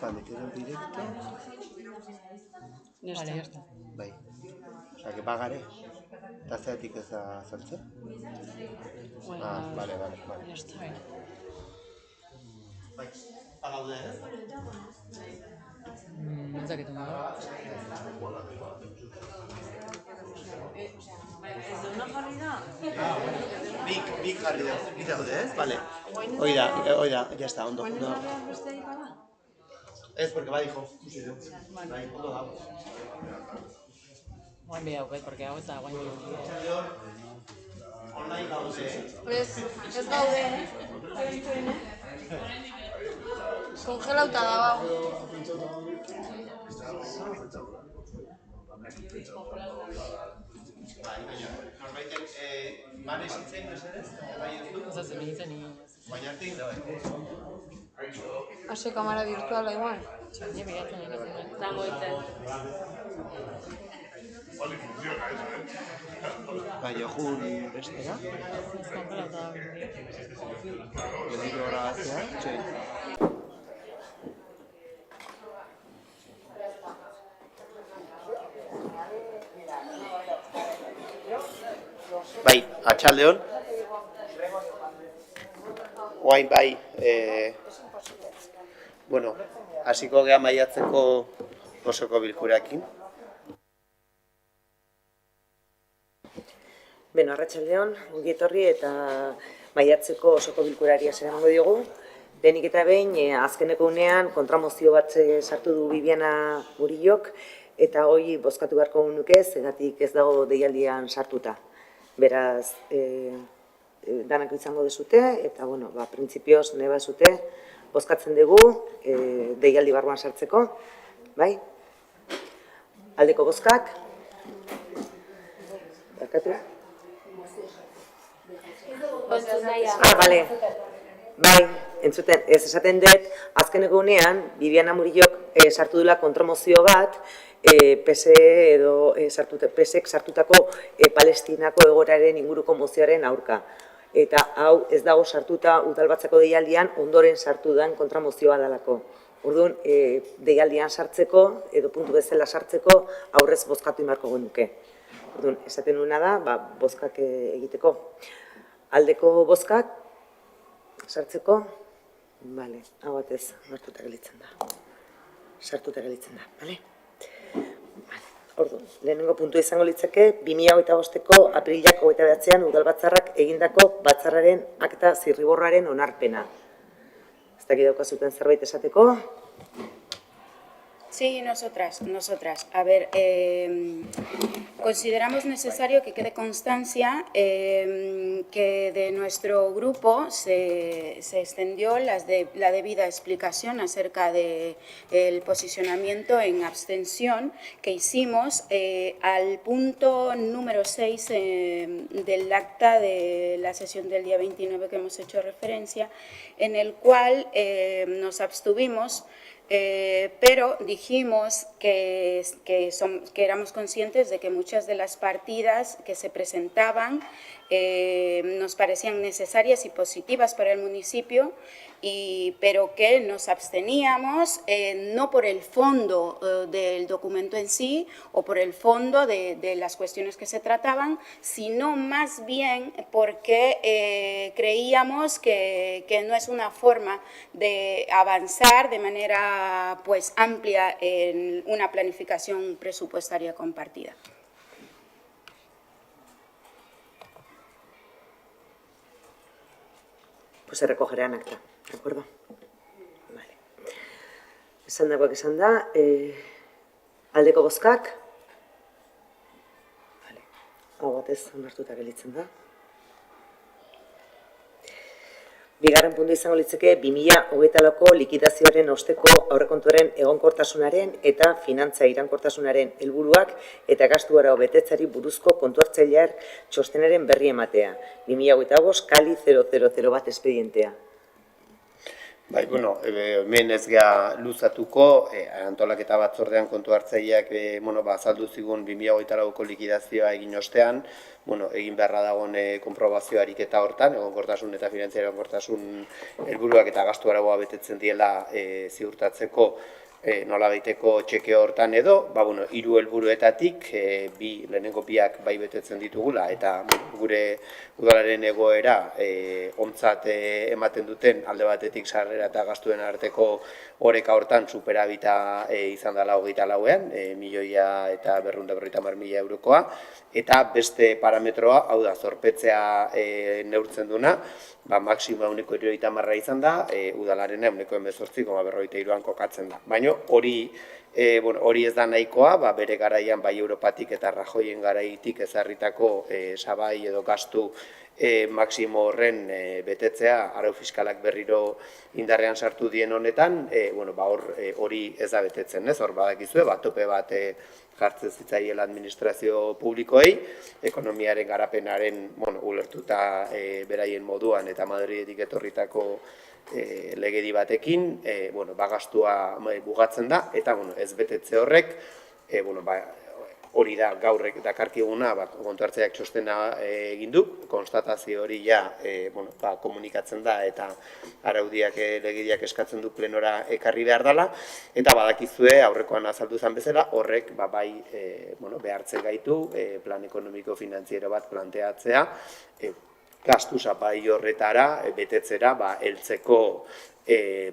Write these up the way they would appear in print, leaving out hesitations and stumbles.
Vale, quedo directo. Vale, ya está. Bai. Osea, que pagaré. Eta zeratik ez da sartzen? Ah, vale. Ya está. Bai, pagaude, Ez dakit ondo. Bik jarri daude, ez? Vale. Hoi da, ya está, ondo. Ez, porque bai, jo. Bai, ondo dago. Guain bi dauket, porque hau eta guain bi. Online gaude. Ez gaude, Kongelauta dago. Bai, baina, norbaitek, manes hitzen, mesedez? Bai, ez du? Ez da zen nintzen ni. Baina arte inda, bai. Hase kamara virtuala igual. Ni bilatzen ikatzen. Dago iten. Bai, jun bestera. Kongelauta dago. Berriro grabaztea, txoi. Bai, atxaldeon. Guain bai, bueno, hasiko geha maiatzeko osoko bilkurakin. Beno, arratsaldeon, ongi etorri eta maiatzeko osoko bilkurari hasiera diogu. Denik eta behin, azkeneko unean kontramozio bat sartu du Bibiana Murillok, eta hoi bozkatu beharko nuke, zergatik ez dago deialdian sartuta. Beraz, danak izango dezute, eta, bueno, printzipioz neba zute, bozkatzen dugu, deialdi barruan sartzeko, bai? Aldeko bozkak? Barkatu? Bale. Bai, entzuten, ez esaten dut, azkeneko unean, Bibiana Murillok sartu dula kontramozio bat, PSek sartutako Palestinako egoeraren inguruko mozioaren aurka. Eta hau ez dago sartuta udalbatzako deialdian ondoren sartu den kontramozioa dalako. Orduan, deialdian sartzeko, edo puntu bezala sartzeko, aurrez bozkatu imarko genuke. Orduan, esaten nuena da, bozkak egiteko. Aldeko bozkak, sartzeko, bale, hau batez, sartuta gelitzen da. Sartuta gelitzen da, bale? Orduan, lehenengo puntu izango litzake, 2025ko apirilak 29an udalbatzarrak egindako batzarraren akta zirriborraren onarpena. Ez dakit daukazuten zerbait esateko? Sí, nosotras. A ver, consideramos necesario que quede constancia que de nuestro grupo se extendió la debida explicación acerca del posicionamiento en abstención que hicimos al punto número 6 del acta de la sesión del día 29 que hemos hecho referencia, en el cual nos abstuvimos. Pero dijimos que éramos conscientes de que muchas de las partidas que se presentaban nos parecían necesarias y positivas para el municipio, pero que nos absteníamos no por el fondo del documento en sí o por el fondo de las cuestiones que se trataban, sino más bien porque creíamos que no es una forma de avanzar de manera amplia en una planificación presupuestaria compartida. Pues se recogerá en acta, ¿de acuerdo? Vale. Esan dagoak esan da, aldeko bozkak? Vale. Hau batez onartuta gelitzen da. Bigarren puntu izango litzeke 2024ko likidazioaren osteko aurrekontuaren egonkortasunaren eta finantza iraunkortasunaren helburuak eta gastu arau betetzari buruzko kontu hartzailear txostenaren berri ematea. 2025 Kali 000 bat espedientea. Bai, bueno, hemen ez geha luzatuko, antolaketa batzordean kontu hartzaileak azaldu zigun 2024ko likidazioa egin ostean, egin beharra dagoen konprobazio ariketa hortan, egonkortasun eta finantziario egonkortasun helburuak eta gastu araua betetzen diela ziurtatzeko nola baiteko txeke hortan edo, 3 helburuetatik, lehenengo biak bai betetzen ditugula, eta gure udalaren egoera ontzat ematen duten alde batetik sarrera eta gastuen arteko oreka hortan superabita izan dela 24ean, 1.250.000 eurokoa, eta beste parametroa, hau da, zorpetzea neurtzen duna, maksima 1.70 izan da, udalaren 1.18,43an kokatzen da. Baina hori ez da nahikoa, bere garaian bai Europatik eta Rajoyen garaitik ezarritako sabai edo gastu maksimo horren betetzea, arau fiskalak berriro indarrean sartu dien honetan, hori ez da betetzen, hor badakizue, tope bat jartzen zitzaiela administrazio publikoei, ekonomiaren garapenaren ulertuta beraien moduan eta Madridetik etorritako legedi batekin, gastua bugatzen da, eta ez betetze horrek, hori da gaur dakarkiguna, kontu hartzaileak txostena egin du, konstatazio hori komunikatzen da eta araudiak legediak eskatzen du plenora ekarri behar dela, eta badakizue aurrekoan azaldu zen bezala, horrek bai behartzen gaitu plan ekonomiko finantziero bat planteatzea, gastu sapai horretara, betetzera, heltzeko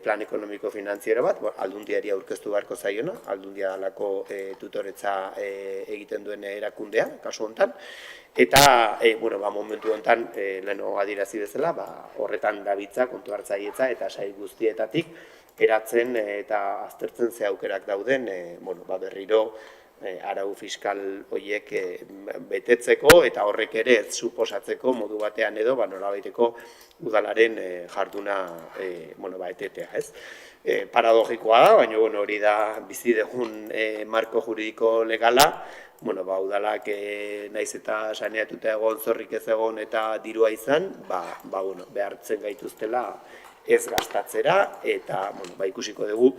plan ekonomiko finantziero bat, aldundiari aurkeztu beharko zaiona, aldundia dalako tutoretza egiten duen erakundea, kasu honetan, eta momentu honetan, leheno adirazi bezala, horretan dabiltza, kontu hartzailetza eta sail guztietatik eratzen eta aztertzen ze aukerak dauden, berriro arau fiskal horiek betetzeko eta horrek ere ez suposatzeko modu batean edo nolabaiteko udalaren jarduna etetea, ez? Paradogikoa da, baina hori da bizi dugun marko juridiko legala, udalak naiz eta saneatuta egon, zorrik ez egon eta dirua izan, behartzen gaituztela ez gastatzera, eta ikusiko dugu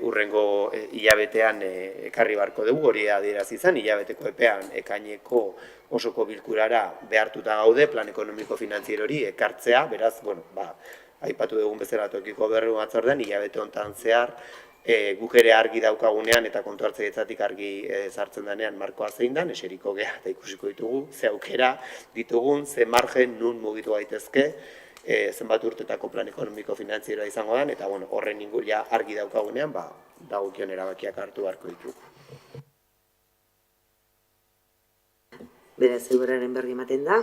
urrengo hilabetean ekarri beharko dugu, hori adierazi izan, hilabeteko epean ekaineko osoko bilkurara behartuta gaude plan ekonomiko finantzierori ekartzea, beraz, aipatu dugun bezala tokiko berru batzordean, hilabete honetan zehar, guk ere argi daukagunean eta kontu hartzailetzatik argi sartzen denean markoa zein den, eseriko geha eta ikusiko ditugu, ze aukera ditugun, ze margen nun mugitu gaitezke, zenbat urtetako plan ekonomiko finantzieroa izango den, eta horren inguria argi daukagunean, dagokion erabakiak hartu beharko ditugu. Beraz, egoeraren berri ematen da.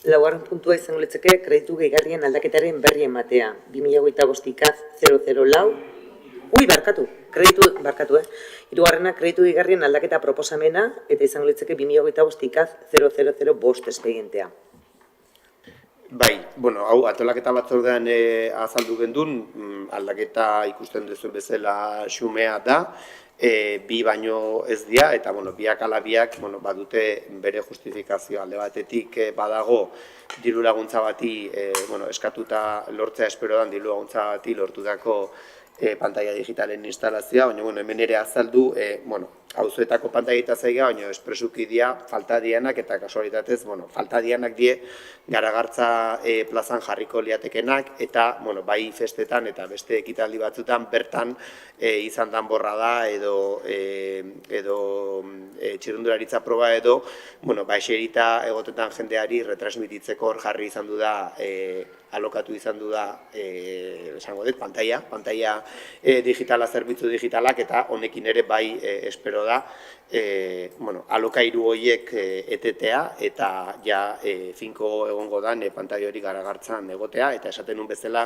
Laugarren puntua izango litzake kreditu gehigarrien aldaketaren berri ematea. 2025 004, Hirugarrena kreditu gehigarrien aldaketa proposamena, eta izango litzake 2025 005 espedientea. Bai, hau antolaketa batzordean azaldu gendun, aldaketa ikusten duzu bezala xumea da, bi baino ez dira, eta biak ala biak badute bere justifikazio alde batetik badago diru laguntza bati eskatuta lortzea espero dan diru laguntza bati lortutako pantalla digitalen instalazioa, baina hemen ere azaldu, auzoetako pantalla zaiga, baina espresuki dia falta dianak eta kasualitatez, falta dianak die Garagartza plazan jarriko liatekenak eta bai festetan eta beste ekitaldi batzutan bertan izan dan borrada edo txirrindularitza proba edo eserita egotetan jendeari retransmititzeko hor jarri izan du da alokatu izan du da esango dut, pantalla digitala, zerbitzu digitalak eta honekin ere bai espero da alokairu horiek etetea eta ja finko egongo dan pantalla hori Garagartzan egotea eta esaten nun bezala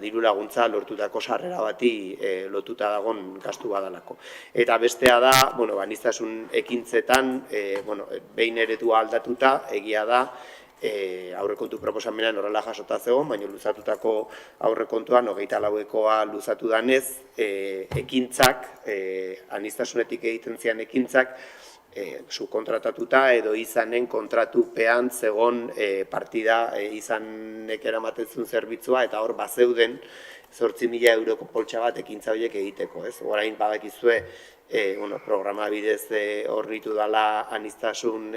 diru laguntza lortutako sarrera bati lotuta dagon gastu badalako. Eta bestea da, aniztasun ekintzetan behin eredua aldatuta egia da aurrekontu proposamenean horrela jasota zegoen, baina luzatutako aurrekontuan 24koa luzatu danez, ekintzak, aniztasunetik egiten zian ekintzak, subkontratatuta edo izanen kontratupean zegon partida izanek eramaten zuen zerbitzua, eta hor bazeuden 8.000 euroko poltsa bat ekintza horiek egiteko, ez? Orain badakizue programa bidez horritu dela aniztasun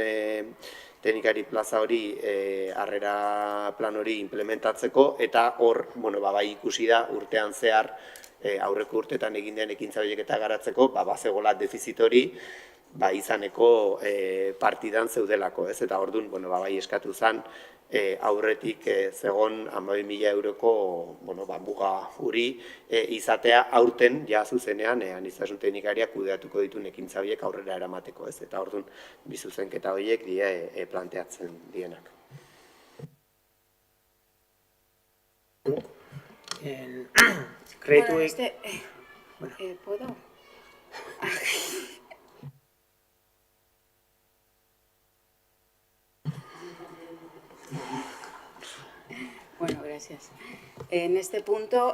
teknikari plaza hori, harrera plan hori implementatzeko, eta hor, bai ikusi da urtean zehar, aurreko urtetan egin den ekintza horiek eta garatzeko, bazegola defizit hori, izaneko partidan zeudelako, ez? Eta orduan, bai eskatu zen, aurretik zegon 12.000 euroko muga huri izatea aurten, ja zuzenean, aniztasun teknikariak kudeatuko dituen ekintza horiek aurrera eramateko, ez? Eta orduan, bi zuzenketa horiek die planteatzen dienak. Kreituik... ¿Puedo? Bueno, gracias. En este punto,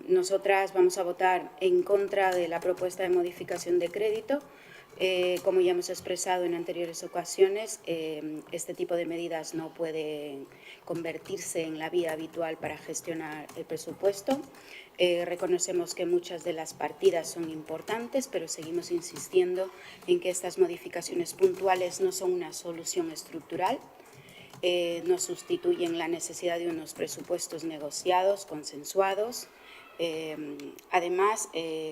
nosotras vamos a votar en contra de la propuesta de modificación de crédito. Como ya hemos expresado en anteriores ocasiones, este tipo de medidas no pueden convertirse en la vía habitual para gestionar el presupuesto. Reconocemos que muchas de las partidas son importantes, pero seguimos insistiendo en que estas modificaciones puntuales no son una solución estructural. No sustituyen la necesidad de unos presupuestos negociados, consensuados. Además,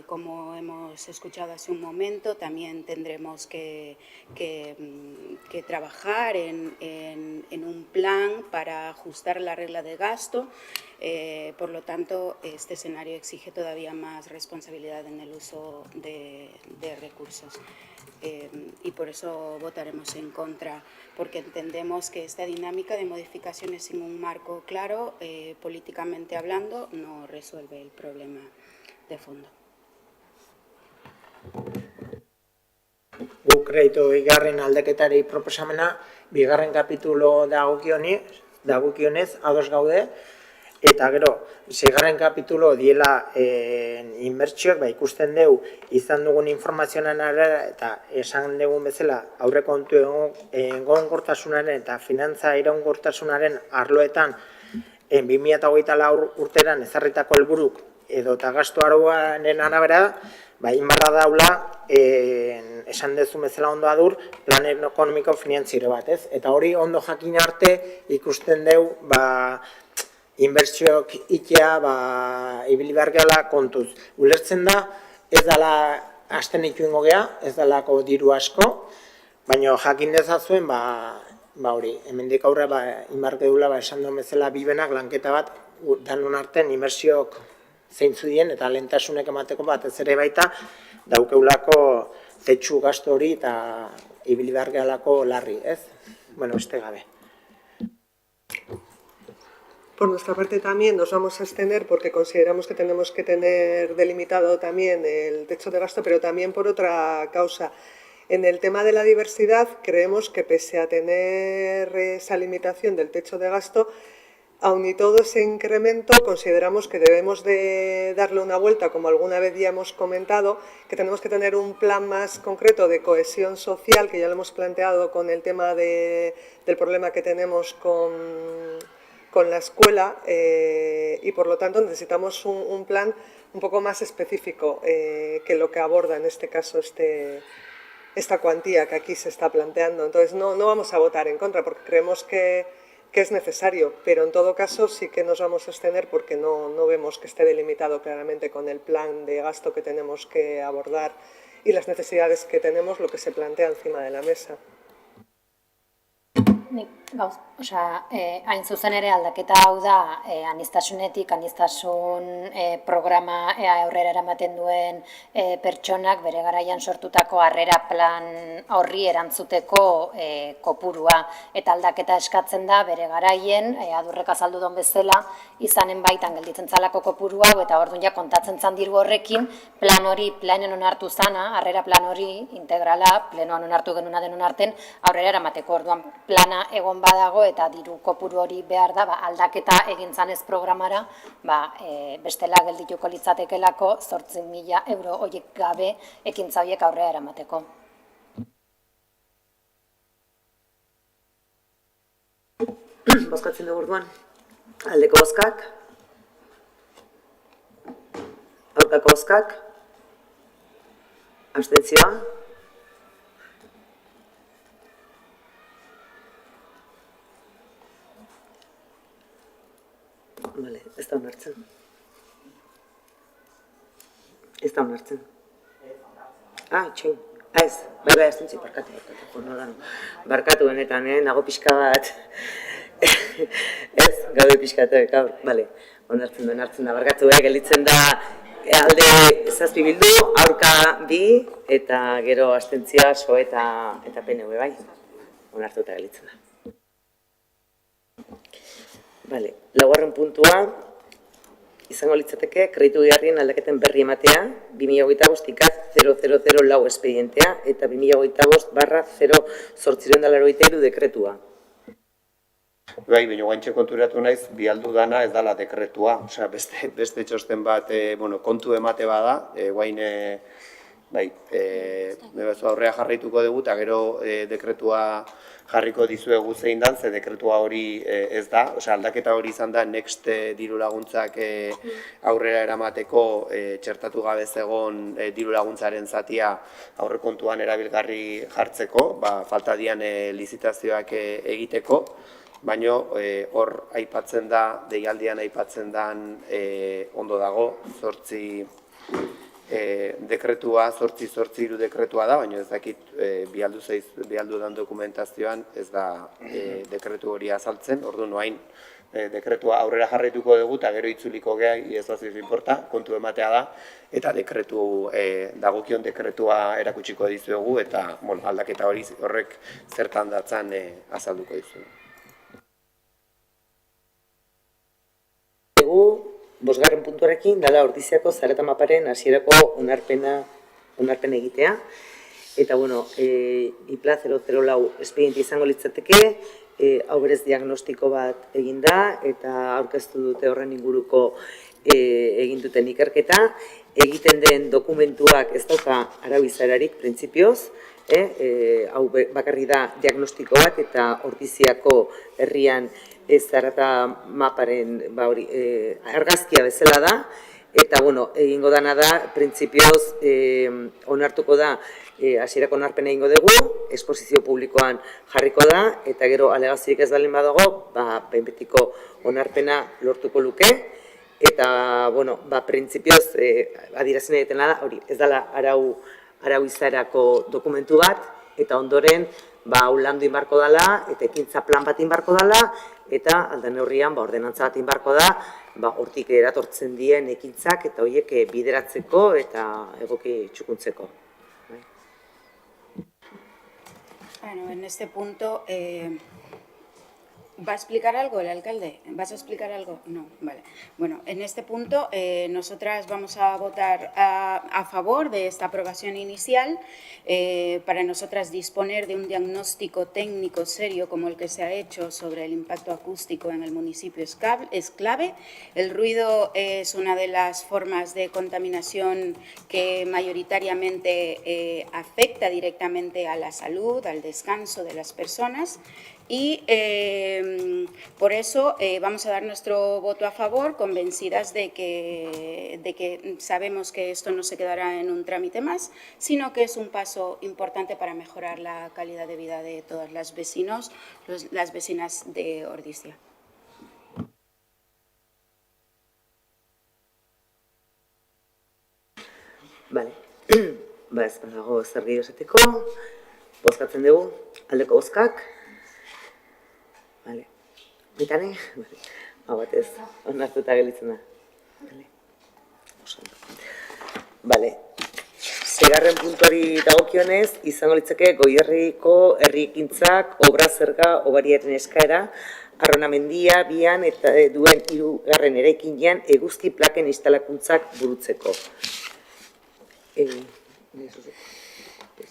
como hemos escuchado hace un momento, también tendremos que trabajar en un plan para ajustar la regla de gasto. Por lo tanto, este escenario exige todavía más responsabilidad en el uso de recursos. Y por eso votaremos en contra, porque entendemos que esta dinámica de modificaciones sin un marco claro, políticamente hablando, no resuelve el problema de fondo. Guk kreditu bigarren aldaketari proposamena, bigarren kapitulo dagokionez ados gaude, eta gero, seigarren kapitulo diela inbertsioak, ikusten dugu izan dugun informazioan arabera eta esan dugun bezala aurrekontu egonkortasunaren eta finantza iraunkortasunaren arloetan 2024 urteran ezarritako helburuk edo eta gastu arauaren arabera, inbarra daula, esan duzu bezala ondo adur, plan ekonomiko finantziero bat, ez? Eta hori ondo jakin arte ikusten dugu, inbertsioak itea, ibili behar gehala kontuz. Ulertzen da, ez dela hasten itxuingo geha, ez delako diru asko, baina jakin dezazuen, hori, hemendik aurre, inbar gehala, esan duen bezala bibenak lanketa bat, danon artean inbertsioak zeintzu dien, eta lehentasunek emateko bat, ez ere baita, daukeulako tetsu gasto hori eta ibili behar gehalako larri, ez? Bueno, este gabe. Por nuestra parte también nos vamos a abstener porque consideramos que tenemos que tener delimitado también el techo de gasto, pero también por otra causa. En el tema de la diversidad creemos que pese a tener esa limitación del techo de gasto, aun y todo ese incremento consideramos que debemos de darle una vuelta, como alguna vez ya hemos comentado, que tenemos que tener un plan más concreto de cohesión social, que ya lo hemos planteado con el tema del problema que tenemos con la escuela y por lo tanto necesitamos un plan un poco más específico que lo que aborda en este caso esta cuantía que aquí se está planteando. Entonces no vamos a votar en contra porque creemos que es necesario, pero en todo caso sí que nos vamos a abstener porque no vemos que esté delimitado claramente con el plan de gasto que tenemos que abordar y las necesidades que tenemos, lo que se plantea encima de la mesa. Hain zuzen ere aldaketa hau da aniztasunetik, aniztasun programa aurrera eramaten duen pertsonak bere garaian sortutako harrera plan horri erantzuteko kopurua. Eta aldaketa eskatzen da bere garaien, adurrek azaldu duen bezala, izanen baitan gelditzen zalako kopuru hau, eta orduan ja kontatzen zan diru horrekin, plan hori planen onartu zana, harrera plan hori integrala, plenoan onartu genuna denon arten, aurrera eramateko orduan plana egon badago eta diru kopuru hori behar da, aldaketa egin zanez programara, bestela geldituko litzatekelako 8.000 euro horiek gabe ekintza horiek aurrera eramateko. Bozkatzen dugu orduan. Aldeko bozkak. Aurkako bozkak. Abstentzioa. Vale, ez da onartzen. Ez da onartzen. Txin. Ez, bai, abstentzi, barkatu benetan, nago pixka bat. Ez, gaude pixkatu, gaur, bale, onartzen da, barkatu, gelditzen da alde 7 bildu, aurka 2, eta gero abstentzia, so eta PNV, bai, onartuta gelditzen da. Bale, laugarren puntua, izango litzateke, kreditu giharrien aldaketen berri ematea, 2025-000 lau espedientea eta 2025/0/883 dekretua. Bai, baina guaintxe konturatu naiz, bialdu dana ez dala dekretua, osea, beste txosten bat, kontu emate bada, guain, bai, aurrea jarraituko dugu, eta gero dekretua jarriko dizuegu zein dan, ze dekretua hori ez da, osea, aldaketa hori izan da, next diru laguntzak aurrera eramateko txertatu gabe zegon diru laguntzaren zatia aurrekontuan erabilgarri jartzeko, falta dian lizitazioak egiteko, baina hor aipatzen da, deialdian aipatzen dan ondo dago, 8 dekretua, 883 dekretua da, baina ez dakit bialdu dan dokumentazioan ez da dekretu hori azaltzen, orduan noain dekretua aurrera jarraituko dugu eta gero itzuliko geha, ez da importa, kontu ematea da, eta dekretu, dagokion dekretua erakutsiko dizuegu eta aldaketa hori horrek zertan datzan azalduko dizuegu. Bosgarren puntuarekin, dala Ordiziako Zarata maparen hasierako onarpena egitea. Eta, IPLA 004 espediente izango litzateke, hau berez diagnostiko bat eginda, eta aurkeztu dute horren inguruko egin duten ikerketa. Egiten den dokumentuak ez dauka arau-izararik printzipioz, hau bakarri da diagnostiko bat, eta Ordiziako herrian Zarata maparen argazkia bezala da, eta egingo dana da, printzipioz onartuko da, hasierako onarpena egingo dugu, esposizio publikoan jarriko da, eta gero alegaziorik ez baldin badago, behin-betiko onarpena lortuko luke, eta, printzipioz, adierazten egiten da, hori, ez dela arau-izarako dokumentu bat, eta ondoren, landu inbarko dela, eta ekintza plan bat inbarko dela, eta alden neurrian ordenantza bat inbarko da, hortik eratortzen dien ekintzak eta horiek bideratzeko eta egoki txukuntzeko. Bueno, en este punto, ¿va a explicar algo el alcalde? ¿Vas a explicar algo? No, vale. Bueno, en este punto nosotras vamos a votar a favor de esta aprobación inicial. Para nosotras disponer de un diagnóstico técnico serio como el que se ha hecho sobre el impacto acústico en el municipio es clave. El ruido es una de las formas de contaminación que mayoritariamente afecta directamente a la salud, al descanso de las personas. Y por eso vamos a dar nuestro voto a favor, convencidas de que sabemos que esto no se quedará en un trámite más, sino que es un paso importante para mejorar la calidad de vida de todos los vecinos, las vecinas de Ordizia. Vale, ez dago zer gehiago esateko, bozkatzen dugu, aldeko bozkak. Bale, bitane? Hau batez, onartuta gelitzen da. Bale, segarren puntuari dagokionez, izango litzake Goierriko herriekintzak, obra zerga, obariaren eskaera, Arronamendia, Bian eta duen 3. eraikinean eguzki plaken instalakuntzak burutzeko.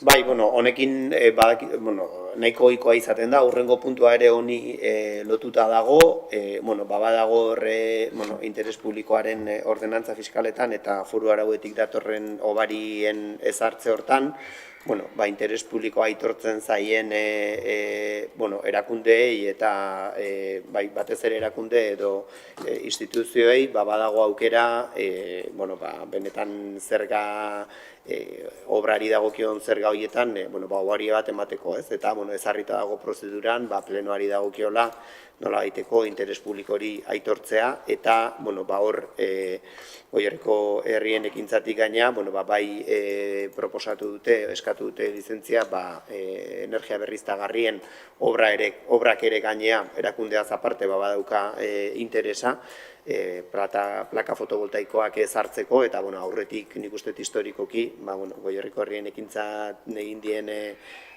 Bai, honekin nahiko ohikoa izaten da, hurrengo puntua ere honi lotuta dago, badago horre interes publikoaren ordenantza fiskaletan eta foru arauetik datorren hobarien ezartze hortan, interes publikoa aitortzen zaien erakundeei eta batez ere erakunde edo instituzioei badago aukera benetan zerga obrari dagokion zerga horietan obari bat emateko, ez? Eta ezarrita dago prozeduran plenoari dagokiola nola baiteko interes publikori aitortzea eta hor Goierriko herrien ekintzatik gaina, bai proposatu dute, eskatu dute lizentzia, energia berriztagarrien obrak ere gainea erakundeaz aparte badauka interesa, plaka fotovoltaikoak ezartzeko eta aurretik nik uste historikoki, Goierriko herrien ekintzat egin dien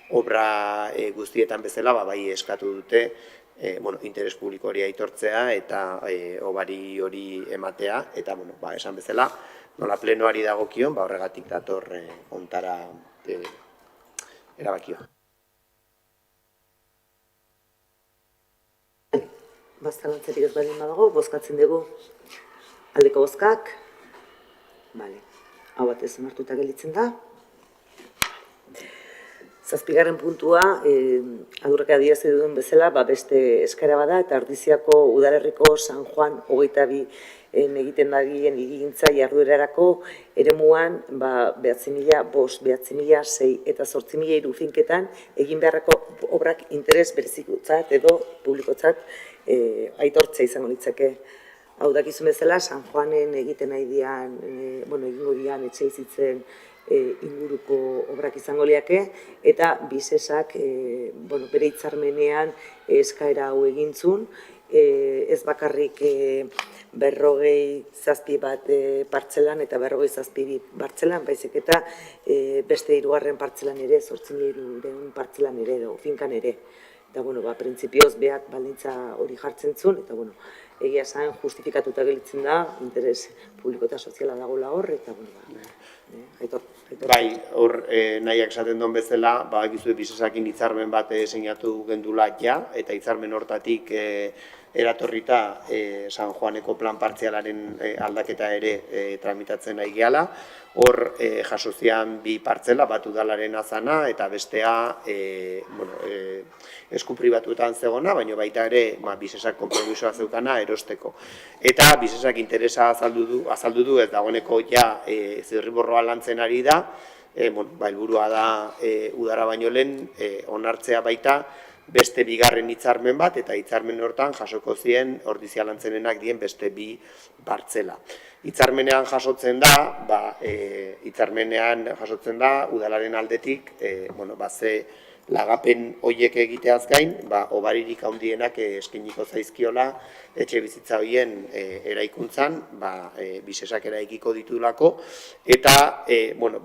obra guztietan bezala, bai eskatu dute, interes publiko hori aitortzea eta obari hori ematea, eta, esan bezala, nola plenoari dagokion, horregatik dator ontara erabakioa. Bazalantzarik ez baldin badago, bozkatzen dugu aldeko bozkak. Hau batez onartuta gelditzen da. Zazpigarren puntua, adurrek adierazi duen bezala, beste eskaera bada, eta Ardiziako udalerriko San Juan 22 egiten dagilen hirigintza jarduerarako eremuan 9.005, 9.006 eta 8.003 finketan egin beharreko obrak interes berezikotzat edo publikotzat aitortzea izango litzake. Hau dakizun bezala, San Juanen egiten nahi dian, egingo dian etxebizitzen inguruko obrak izango liake, eta bisesak bere hitzarmenean eskaera hau egintzun, ez bakarrik 47 partzelan eta 47 partzelan, baizik eta beste 3. partzelan ere, 8.000 partzelan ere, edo finkan ere. Eta, printzipioz beak baldintza hori jartzen zuen, eta, egia esan justifikatuta gelitzen da, interes publiko eta soziala dagoela hor, eta, aitor. Bai, hor nahiak esaten duen bezala, badakizu bisesakin hitzarmen bat sinatu gendula ja, eta hitzarmen hortatik eratorrita San Juaneko plan partzialaren aldaketa ere tramitatzen nahi gehala. Hor jasozian 2 partzela, bat udalaren azana eta bestea esku pribatuetan zegona, baina baita ere bisesak konpromisoa zeukana erosteko. Eta bisesak interesa azaldu du, ez dagoeneko ja zirriborroa lantzen ari da, helburua da udara baino lehen onartzea baita beste 2. hitzarmen bat, eta hitzarmen hortan jasoko zien Ordizia lantzenenak dien beste 2 partzela. Hitzarmenean jasotzen da, udalaren aldetik, ze lagapen horiek egiteaz gain, obaririk handienak eskainiko zaizkiola etxe bizitza horien eraikuntzan, bisesak eraikiko ditulako, eta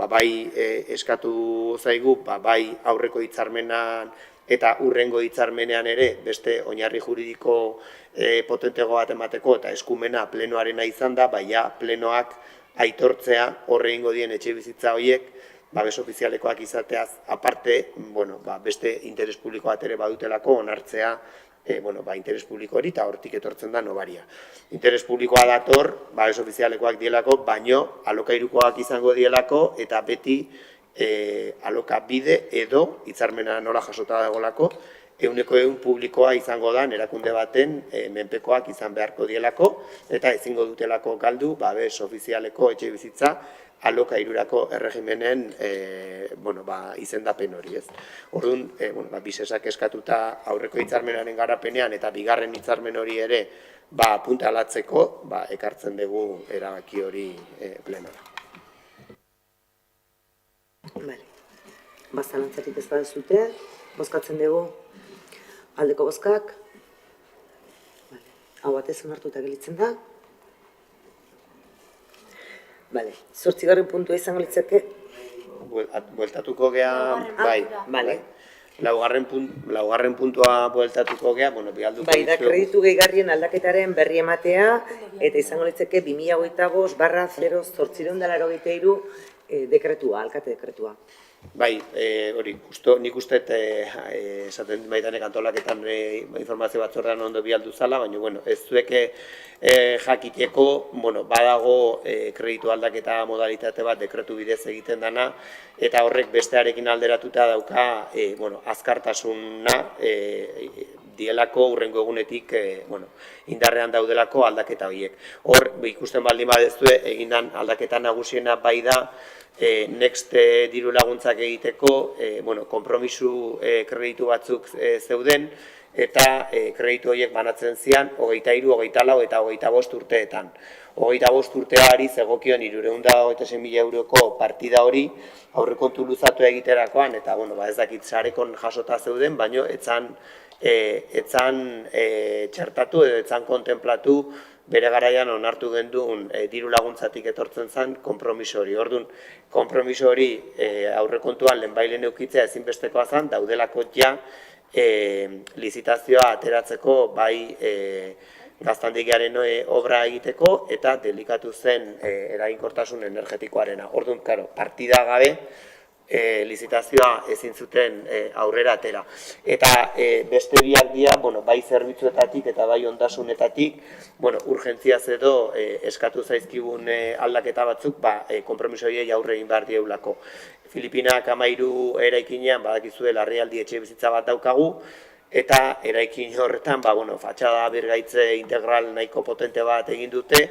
bai eskatu zaigu, bai aurreko hitzarmenan eta urrengo hitzarmenean ere beste oinarri juridiko potentego bat emateko eta eskumena plenoarena izan da, baina plenoak aitortzea horre ingo dien etxe bizitza horiek, babes ofizialekoak izateaz aparte, beste interes publiko bat ere badutelako onartzea interes publiko hori eta hortik etortzen da nobaria. Interes publikoa dator, babes ofizialekoak dielako, baino alokairukoak izango dielako eta beti alokabide edo hitzarmena nola jasota dagoelako, 100% publikoa izango da erakunde baten menpekoak izan beharko dielako eta ezingo dutelako galdu babes ofizialeko etxe bizitza alokairurako erregimenen izendapen hori, ez. Orduan, bisesak eskatuta aurreko hitzarmenaren garapenean eta 2. hitzarmen hori ere apuntalatzeko ekartzen dugu erabaki hori plenora. Bazalantzarik ez baduzute, bozkatzen dugu aldeko bozkak. Hau batez onartuta gelditzen da. 8. puntua izango litzake. Bueltatuko gea, bai. Laugarren puntua bueltatuko gea, bialduko dizuegu. Da kreditu gehigarrien aldaketaren berri ematea, eta izango litzake 2025/0883 dekretua, alkate dekretua. Bai, hori, nik uste esaten baitanek antolaketan informazio batzordean ondo bialdu zala, baina, bueno, ez zueke jakiteko, bueno, badago kreditu aldaketa modalitate bat dekretu bidez egiten dana, eta horrek bestearekin alderatuta dauka, bueno, azkartasuna dielako urrengo egunetik, bueno, indarrean daudelako aldaketa horiek. Hor, ikusten baldin badezue, egindan aldaketa nagusiena bai da, next diru laguntzak egiteko, bueno, konpromisu kreditu batzuk zeuden, eta kreditu horiek banatzen zian 23, 24 eta 25 urteetan. 25 urteari zegokion 326.000 euroko partida hori aurrekontu luzatu egiterakoan, eta, bueno, ez dakit sarekon jasota zeuden, baino etzan txertatu edo etzan kontemplatu bere garaian onartu genduen diru laguntzatik etortzen zen konpromiso hori. Orduan, konpromiso hori aurrekontuan lehenbailen eukitzea ezinbestekoa zen, daudelako ja lizitazioa ateratzeko bai gaztandegiaren obra egiteko eta delikatu zen eraginkortasun energetikoarena. Orduan, karo, partida gabe lizitazioa ezin zuten aurrera atera. Eta beste biak dira, bai zerbitzuetatik eta bai ondasunetatik, urgentziaz edo eskatu zaizkigun aldaketa batzuk, konpromiso horiei aurre egin behar dieulako. Filipinak 13 eraikinean badakizue larrialdi etxe bizitza bat daukagu, eta eraikin horretan, fatxada birgaitze integral nahiko potente bat egin dute,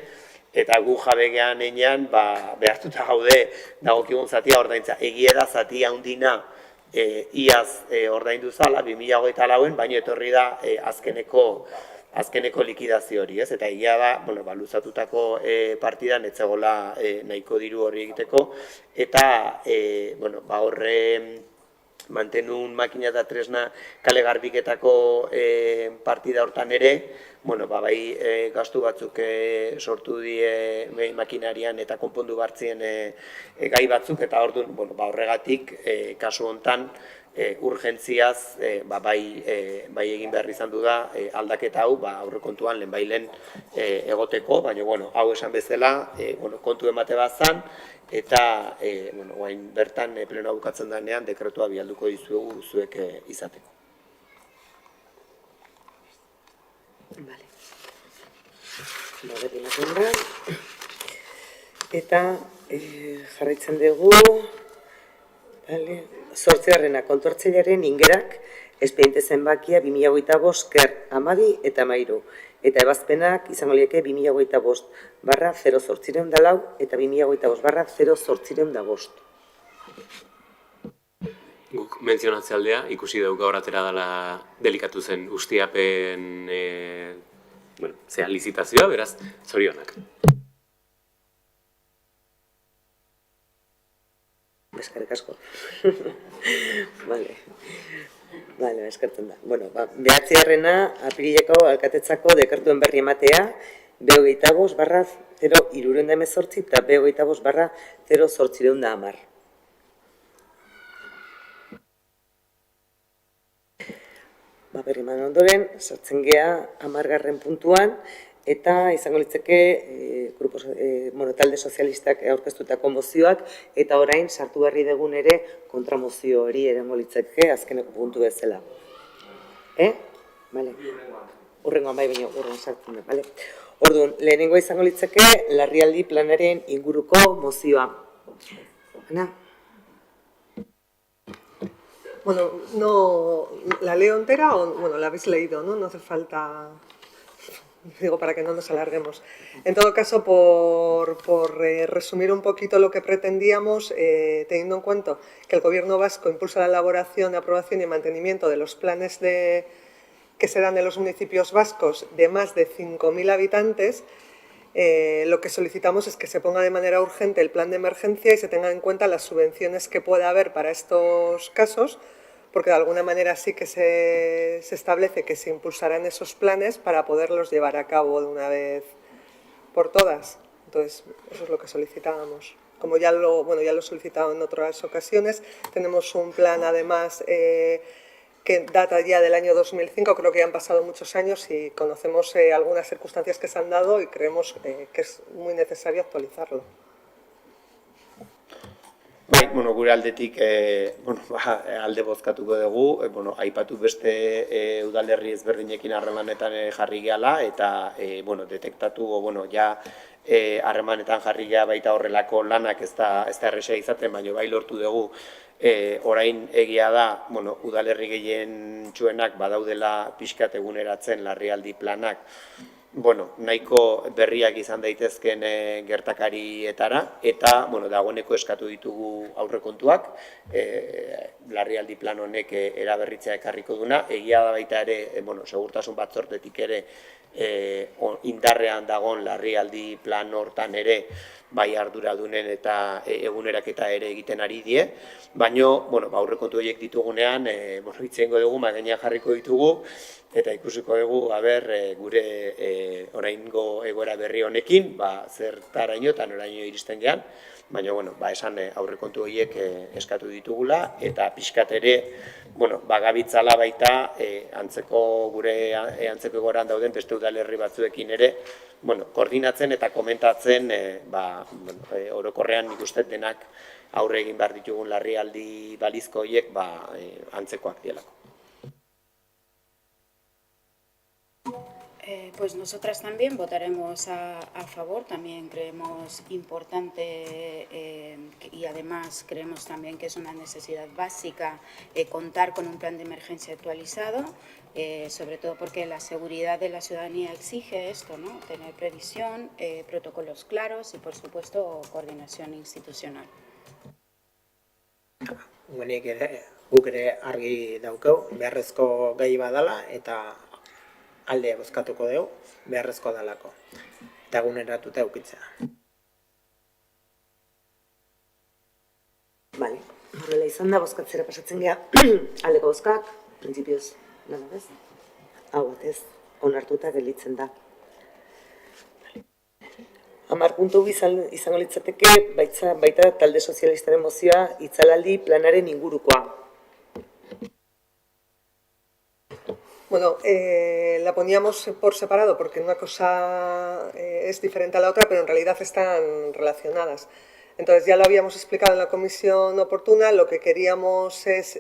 eta gu jabegean enean behartuta gaude dagokigun zatia ordaintza. Egia da zatia handina iaz ordaindu zala, 2024an, baina etorri da azkeneko likidazio hori, eta egia da, luzatutako partidan etzegola nahiko diru hori egiteko, eta horre mantenun makina eta tresna kale garbiketako partida hortan ere, bai gastu batzuk sortu die makinarian eta konpondu bartzien gai batzuk, eta orduan horregatik kasu hontan urgentziaz bai egin behar izan du da aldaketa hau aurrekontuan lehenbailen egoteko, baina hau esan bezala kontu emate bat zan, eta guain bertan plenoa bukatzen denean dekretua bialduko dizuegu zuek izateko. Vale. Eta jarraitzen dugu, 8. kontuhartzailearen ingerak espediente zenbakia 2025/12 eta 13, eta ebazpenak izango lieke 2025/0804 eta 2025/0805. Guk mentzionatze aldea, ikusi dugu gaur atera dela delikatu zen ustiapen lizitazioa, beraz, zorionak. Eskerrik asko. Bale, eskertzen da. 9. apirileko alkatetzako dekretuen berri ematea, B25/0318 eta B25/0810. Berri eman ondoren, sartzen gea 10. puntuan, eta izango litzeke talde sozialistak aurkeztutako mozioak, eta orain sartu berri dugun ere kontramozio hori erango litzeke azkeneko puntu bezala. Urrengoan bai, baina urren sartzen da, bale? Orduan, lehenengo izango litzeke larrialdi planaren inguruko mozioa. Ana? No, la leo entera o, la habéis leído, ¿no? No hace falta, digo, para que no nos alarguemos. En todo caso, por resumir un poquito lo que pretendíamos, teniendo en cuenta que el Gobierno vasco impulsa la elaboración, aprobación y mantenimiento de los planes que se dan en los municipios vascos de más de 5.000 habitantes, lo que solicitamos es que se ponga de manera urgente el plan de emergencia y se tengan en cuenta las subvenciones que pueda haber para estos casos, porque de alguna manera sí que se establece que se impulsarán esos planes para poderlos llevar a cabo de una vez por todas. Entonces, eso es lo que solicitábamos. Como ya lo he solicitado en otras ocasiones, tenemos un plan además que data ya del año 2005, creo que ya han pasado muchos años y conocemos algunas circunstancias que se han dado y creemos que es muy necesario actualizarlo. Bai, gure aldetik alde bozkatuko dugu, aipatu beste udalerri ezberdinekin harremanetan jarri gehala, eta detektatu, harremanetan jarri geha baita horrelako lanak ez da erresa izaten, baina bai lortu dugu orain egia da, udalerri gehien txuenak badaudela pixkat eguneratzen larrialdi planak, nahiko berriak izan daitezken gertakarietara, eta dagoeneko eskatu ditugu aurrekontuak, larrialdi plan honek eraberritzea ekarriko duna, egia da baita ere, segurtasun batzordetik ere indarrean dagoen larrialdi plan hortan ere bai arduradunen eta eguneraketa ere egiten ari die, baina aurrekontu horiek ditugunean hitzengo dugu, gainean jarriko ditugu, eta ikusiko dugu gure oraingo egoera berri honekin, zertaraino eta noraino iristen gehan, baina esan aurrekontu horiek eskatu ditugula, eta pixkat ere gabitzala baita gure antzeko egoeran dauden beste udalerri batzuekin ere koordinatzen eta komentatzen orokorrean nik uste denak aurre egin behar ditugun larrialdi balizko horiek antzekoak dielako. Pues nosotras también votaremos a favor, también creemos importante y además creemos también que es una necesidad básica contar con un plan de emergencia actualizado, sobre todo porque la seguridad de la ciudadanía exige esto, ¿no? Tener previsión, protocolos claros y por supuesto coordinación institucional. Guk ere argi daukau, beharrezko gai badala eta alde bozkatuko dugu, beharrezko dalako. Eta eguneratuta eukitzea. Bale, horrela izan da, bozkatzera pasatzen geha, aldeko bozkak, printzipioz, nada bez? Hau batez, onartuta gelditzen da. 10 puntu izango litzateke, baita talde sozialistaren mozioa itzalaldi planaren ingurukoa. Bueno, la poníamos por separado porque una cosa es diferente a la otra, pero en realidad están relacionadas. Entonces ya lo habíamos explicado en la comisión oportuna, lo que queríamos es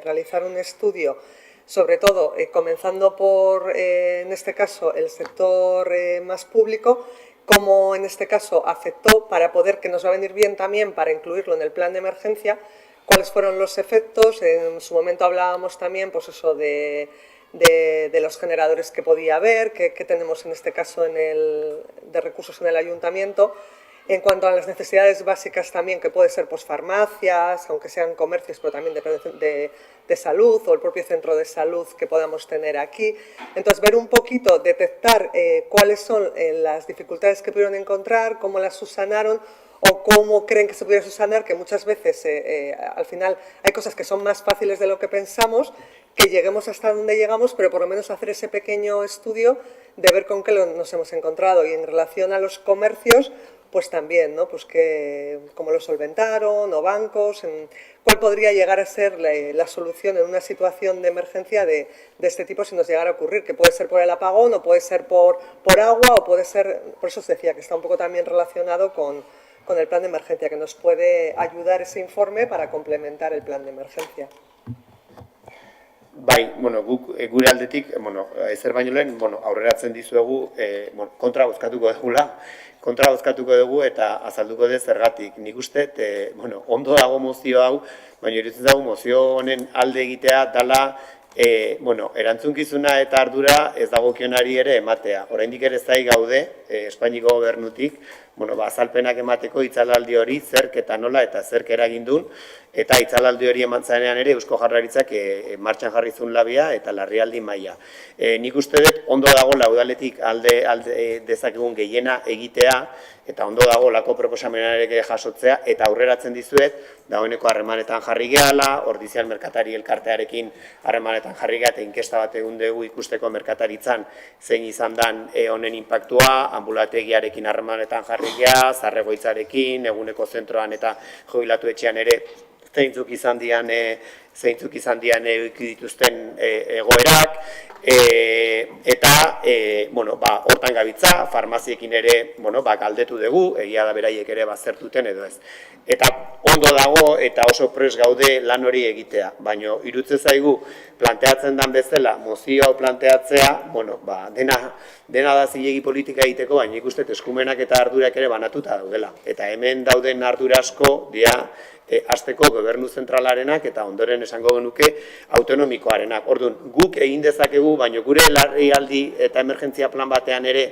realizar un estudio, sobre todo comenzando por, en este caso, el sector más público, cómo en este caso afectó para poder, que nos va a venir bien también para incluirlo en el plan de emergencia, cuáles fueron los efectos. En su momento hablábamos también pues eso de los generadores que podía haber, que tenemos en este caso de recursos en el ayuntamiento. En cuanto a las necesidades básicas también, que puede ser pues farmacias, aunque sean comercios, pero también de salud, o el propio centro de salud que podamos tener aquí. Entonces, ver un poquito, detectar cuáles son las dificultades que pudieron encontrar, cómo las subsanaron, o cómo creen que se pudiera subsanar, que muchas veces al final hay cosas que son más fáciles de lo que pensamos, que lleguemos hasta donde llegamos, pero por lo menos hacer ese pequeño estudio de ver con qué nos hemos encontrado. Y en relación a los comercios, pues también, ¿no? Pues cómo lo solventaron, o bancos, cuál podría llegar a ser la solución en una situación de emergencia de este tipo si nos llegara a ocurrir, que puede ser por el apagón, o puede ser por agua, o puede ser, por eso os decía que está un poco también relacionado con el plan de emergencia, que nos puede ayudar ese informe para complementar el plan de emergencia. Bai, guk gure aldetik, ezer baino lehen, aurreratzen dizuegu, kontra bozkatuko dugu eta azalduko dut zergatik. Nik uste, ondo dago mozio hau, baina iruditzen dago mozio honen alde egitea dala, erantzunkizuna eta ardura ez dagokionari ere ematea. Oraindik ere zai gaude, Espainiako gobernutik, azalpenak emateko itzalaldi hori zerk eta nola eta zerk eragindun, eta itzalaldi hori eman zanean ere Eusko Jaurlaritzak martxan jarri zuen labia eta larrialdi maila. Nik uste dut ondo dago udaletik alde dezakegun gehiena egitea, eta ondo dago lako proposamenarek jasotzea, eta aurreratzen dizuet, dagoeneko harremanetan jarri gehala, Ordizian merkatari elkartearekin harremanetan jarri geha, eta inkesta bat egun dugu ikusteko merkataritzan zein izan dan honen inpaktua, ambulategiarekin harremanetan jarri geha, Zarregoitzarekin, eguneko zentroan eta jubilatu etxean ere, zeintzuk izan dian dituzten egoerak, eta hortan gabitza, farmaziekin ere galdetu dugu, egia da beraiek ere bazertuten edo ez. Eta ondo dago eta oso prest gaude lan hori egitea, baina iruditzen zaigu planteatzen dan bezala, mozio hau planteatzea, bueno, dena da zilegi politika egiteko, baina ikusten eskumenak eta ardurak ere banatuta daudela. Eta hemen dauden ardura asko dira hasteko gobernu zentralarenak eta ondoren esango genuke autonomikoarenak. Orduan, guk egin dezakegu, baina gure larrialdi eta emergentzia plan batean ere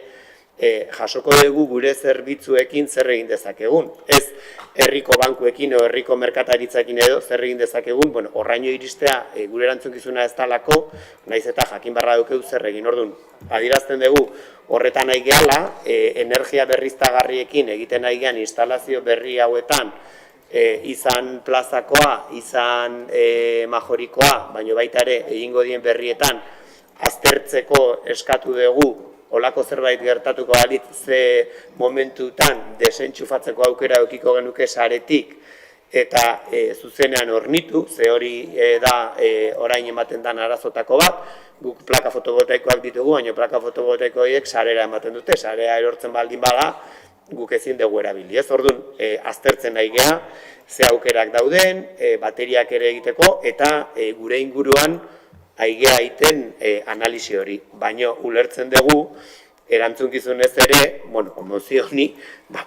jasoko dugu gure zerbitzuekin zer egin dezakegun. Ez herriko bankuekin o herriko merkataritzaekin edo zer egin dezakegun, bueno, horraino iristea gure erantzunkizuna ez talako, naiz eta jakin barra dukeu zer egin. Orduan, adierazten dugu horretan nahi gehala, energia berriztagarriekin egiten nahi gean instalazio berri hauetan, izan plazakoa, izan majorikoa, baina baita ere egingo dien berrietan aztertzeko eskatu dugu olako zerbait gertatuko balitz ze momentutan desentxufatzeko aukera eukiko genuke saretik eta zuzenean hornitu, ze hori da orain ematen dan arazotako bat, guk plaka fotovoltaikoak ditugu, baina plaka fotovoltaikoiek sarera ematen dute, sarea erortzen baldin bada, guk ezin dugu erabili, ez? Orduan, aztertzen nahi geha, ze aukerak dauden, bateriak ere egiteko, eta gure inguruan aigea egiten analisi hori. Baina ulertzen dugu, erantzunkizunez ere, bueno, mozio honi,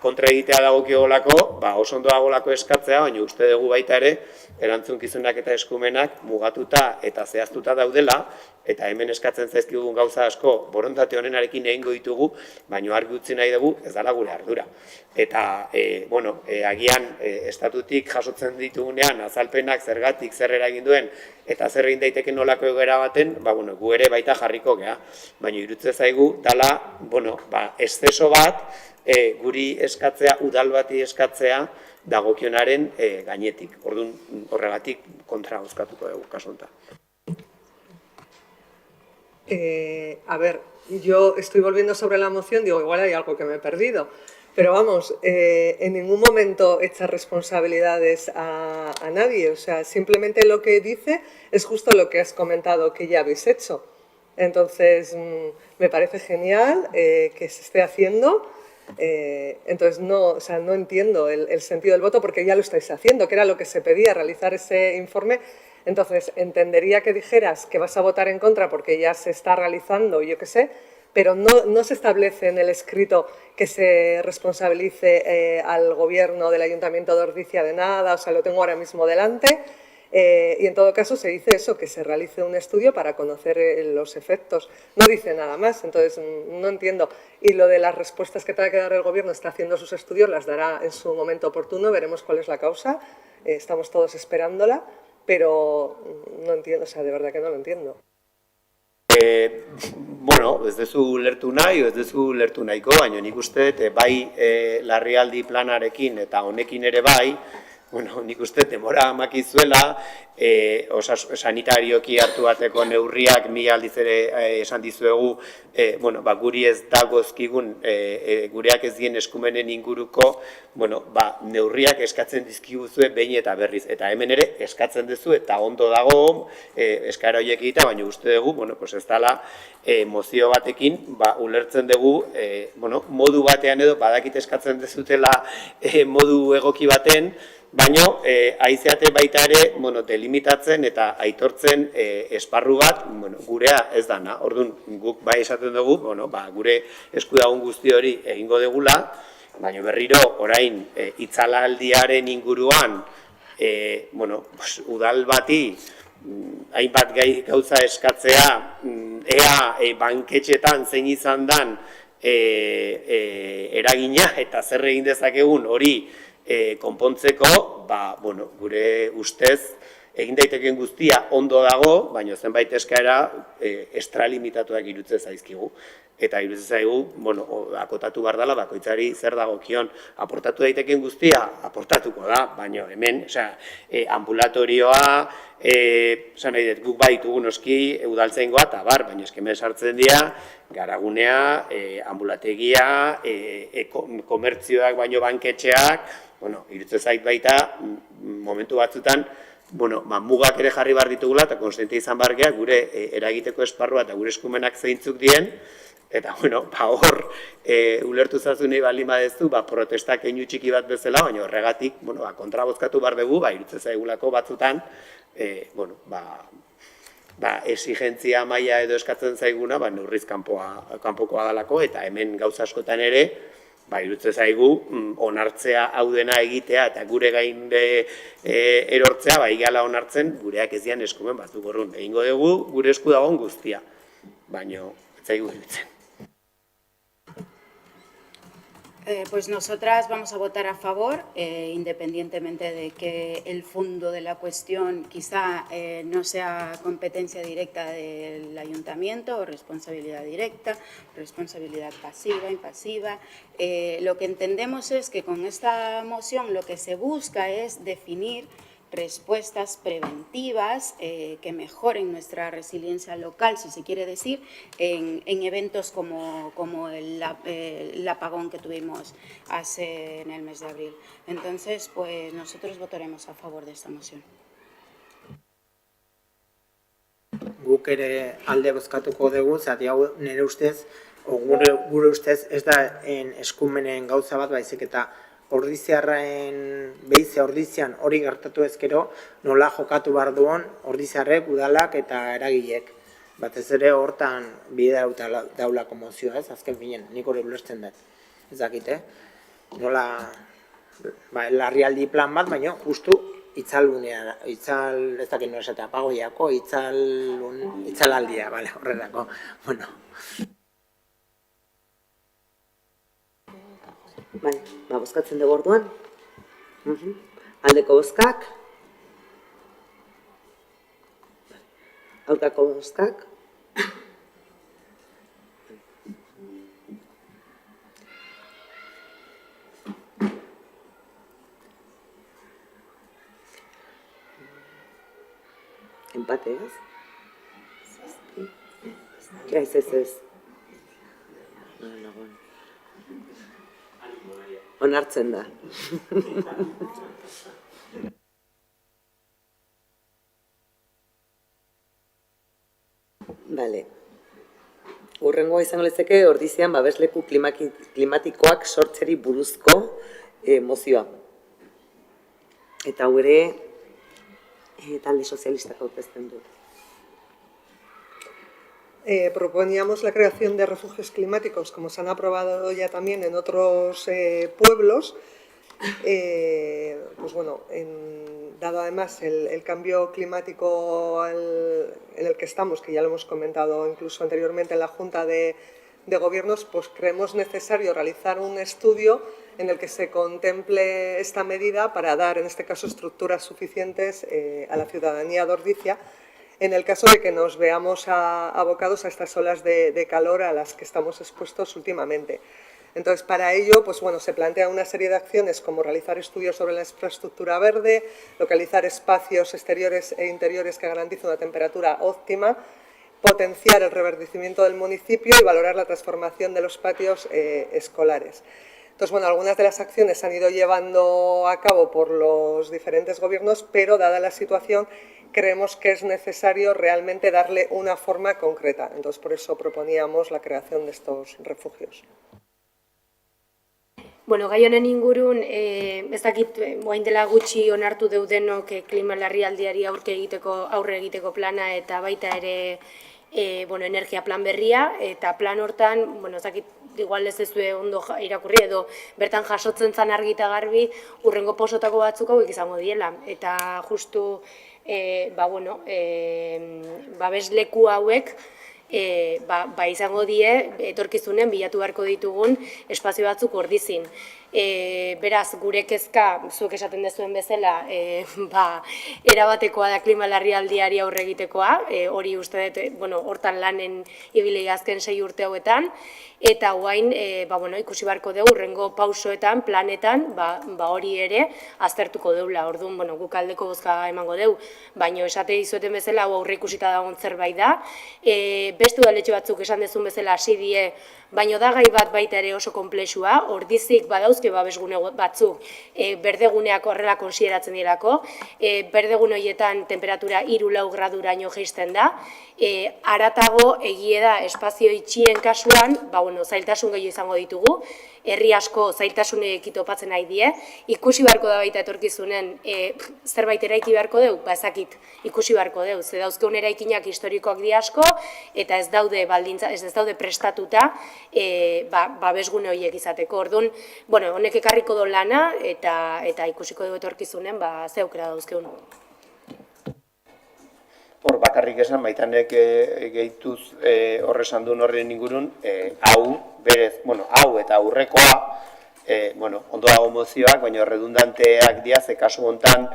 kontra egitea dagokiolako, oso ondo dagolako eskatzea, baina uste dugu baita ere, erantzunkizunak eta eskumenak mugatuta eta zehaztuta daudela, eta hemen eskatzen zaizkigun gauza asko borontate honenarekin egingo ditugu, baina argi utzi nahi dugu ez dela gure ardura. Eta, bueno, agian estatutik jasotzen ditugunean azalpenak zergatik zer eragin duen eta zer egin daiteke nolako egoera baten, bueno, gu ere baita jarriko gea. Baina iruditzen zaigu dala, bueno, exceso bat guri eskatzea, udal bati eskatzea dagokionaren gainetik. Orduan horregatik kontra bozkatuko dugu kasu honetan. A ver, yo estoy volviendo sobre la moción, digo, igual hay algo que me he perdido, pero vamos, en ningún momento echa responsabilidades a nadie, o sea, simplemente lo que dice es justo lo que has comentado que ya habéis hecho. Entonces, me parece genial que se esté haciendo, entonces no entiendo el sentido del voto porque ya lo estáis haciendo, que era lo que se pedía, realizar ese informe. Entonces, entendería que dijeras que vas a votar en contra porque ya se está realizando, yo qué sé, pero no se establece en el escrito que se responsabilice al gobierno del Ayuntamiento de Ordizia de nada, o sea, lo tengo ahora mismo delante, y en todo caso se dice eso, que se realice un estudio para conocer los efectos. No dice nada más, entonces no entiendo. Y lo de las respuestas que tenga que dar el gobierno, está haciendo sus estudios, las dará en su momento oportuno, veremos cuál es la causa, estamos todos esperándola. Pero no entiendo, o sea, de verdad que no lo entiendo. Bueno, ez duzu lertu nahi, ez duzu lertu nahiko, baina nik uste, bai larrialdi planarekin eta honekin ere bai, bueno, nik uste demora makizuela, sanitarioki hartu bateko neurriak mila aldiz ere esan dizuegu, bueno, guri ez dagozkigun, gureak ez dien eskumenen inguruko, bueno, neurriak eskatzen dizkiguzue behin eta berriz, eta hemen ere eskatzen duzu eta ondo dago eskaera horiek egitea, baina uste dugu, bueno, pues ez dela mozio batekin, ulertzen dugu, bueno, modu batean edo badakit eskatzen dezutela modu egoki baten, baina aizeate baita ere delimitatzen eta aitortzen esparru bat gurea ez dana. Orduan, guk bai esaten dugu, gure eskudagun guzti hori egingo degula, baina berriro orain itzalaldiaren inguruan udal bati hainbat gauza eskatzea, ea banketxetan zein izan dan eragina eta zer egin dezakegun hori konpontzeko, gure ustez egin daiteken guztia ondo dago, baina zenbait eskaera estralimitatuak iruditzen zaizkigu. Eta iruditzen zaigu, akotatu behar dela, bakoitzari zer dagokion aportatu daiteken guztia, aportatuko da, baina hemen, ambulatorioa, guk baditugu noski udaltzaingoa eta baina eskemen sartzen dira, garagunea, ambulategia, komertzioak baino banketxeak, iruditzen zait baita, momentu batzutan, mugak ere jarri behar ditugula eta konstiente izan behar gea, gure eragiteko esparrua eta gure eskumenak zeintzuk dien, Eta, bueno, hor, ulertu zazunei baldin badezu, protestak keinu txiki bat bezala, baina horregatik, kontrabozkatu behar dugu, iruditzen zaigulako batzutan, exigentzia maila edo eskatzen zaiguna, neurriz kanpokoa dalako, eta hemen gauza askotan ere, iruditzen zaigu, onartzea hau dena egitea, eta gure gain erortzea, igala onartzen, gureak ez dian eskumen batzuk horrun. Egingo dugu, gure esku dagoen guztia, baina ez zaigu iruditzen. Pues nosotras vamos a votar a favor, independientemente de que el fondo de la cuestión quizá no sea competencia directa del ayuntamiento o responsabilidad directa, responsabilidad pasiva, impasiva. Lo que entendemos es que con esta moción lo que se busca es definir respuestas preventivas que mejoren nuestra resiliencia local, si se quiere decir, en eventos como el apagón que tuvimos en el mes de abril. Entonces, pues nosotros votaremos a favor de esta moción. Guk ere alde bozkatuko dugu, zati hau nire ustez, gure ustez ez da eskumenen gauza bat, baizik eta ordiziarraen, behize ordizian hori gertatu ezkero, nola jokatu behar duen ordiziarrek, udalak eta eragilek. Batez ere hortan bide daulako mozioa ez, azken finen, nik hori ulertzen dut. Ez dakit, nola larrialdi plan bat, baina justu itzalunea, ez dakit nola esatea, pagoiako, itzalaldia, horrelako, bueno. Bozkatzen dugu orduan. Aldeko bozkak. Aurkako bozkak. Empate, ez? Ez. Onartzen da. Bale. Hurrengoa izango lezeke ordizian babesleku klimatikoak sortzeri buruzko mozioa. Eta hau ere talde sozialistak aurkezten du. Proponíamos la creación de refugios climáticos, como se han aprobado ya también en otros pueblos. Pues bueno, dado además el cambio climático en el que estamos, que ya lo hemos comentado incluso anteriormente en la Junta de Gobiernos, pues creemos necesario realizar un estudio en el que se contemple esta medida para dar, en este caso, estructuras suficientes a la ciudadanía de Ordizia, en el caso de que nos veamos abocados a estas olas de calor a las que estamos expuestos últimamente. Entonces, para ello, pues bueno, se plantea una serie de acciones como realizar estudios sobre la infraestructura verde, localizar espacios exteriores e interiores que garanticen una temperatura óptima, potenciar el reverdecimiento del municipio y valorar la transformación de los patios escolares. Entonces, bueno, algunas de las acciones se han ido llevando a cabo por los diferentes gobiernos, pero dada la situación, creemos que es necesario realmente darle una forma concreta. Entonces, por eso proponíamos la creación de estos refugios. Bueno, gai honen ingurun, ez dakit, orain dela gutxi onartu deudenok klima larrialdiari aurre egiteko plana eta baita ere energia plan berria, eta plan hortan, ez dakit, igual ez ezue ondo irakurri edo bertan jasotzen zan argi eta garbi urrengo posotako batzuk hauek izango diela. Eta justu, babesleku hauek izango die etorkizunen bilatu beharko ditugun espazio batzuk Ordizin. Beraz, gure kezka, zuek esaten dezuen bezala, erabatekoa da klima larrialdiari aurre egitekoa, hori uste dut, hortan lanen ibili azken 6 urte hauetan, eta guain, ikusi beharko dugu, urrengo pausoetan, planetan, hori ere aztertuko deula. Orduan, guk aldeko bozka emango dugu, baina esate dizueten bezala, hau aurre ikusita dagoen zerbait da. Beste udaletxe batzuk esan dezun bezala hasi die, baina da gai bat baita ere oso konplexua, Ordizik badauz badauzke babesgune batzuk berdeguneak horrela konsideratzen direlako, berdegune horietan temperatura 3-4 graduraino jaisten da, haratago egie da espazio itxien kasuan, zailtasun gehiago izango ditugu, herri asko zailtasunekin topatzen nahi die, ikusi beharko da baita etorkizunen zerbait eraiki beharko deu, ezakit ikusi beharko deu, ze dauzkeun eraikinak historikoak di asko, eta ez daude prestatuta babesgune horiek izateko. Orduan, honek ekarriko do lana, eta ikusiko dugu etorkizunen ze aukera dauzkeun. Hor bakarrik esan, baitanek gehituz horresan duen horren ingurun, hau eta aurrekoa, ondo dago mozioak, baina redundanteak dira, ze kasu hontan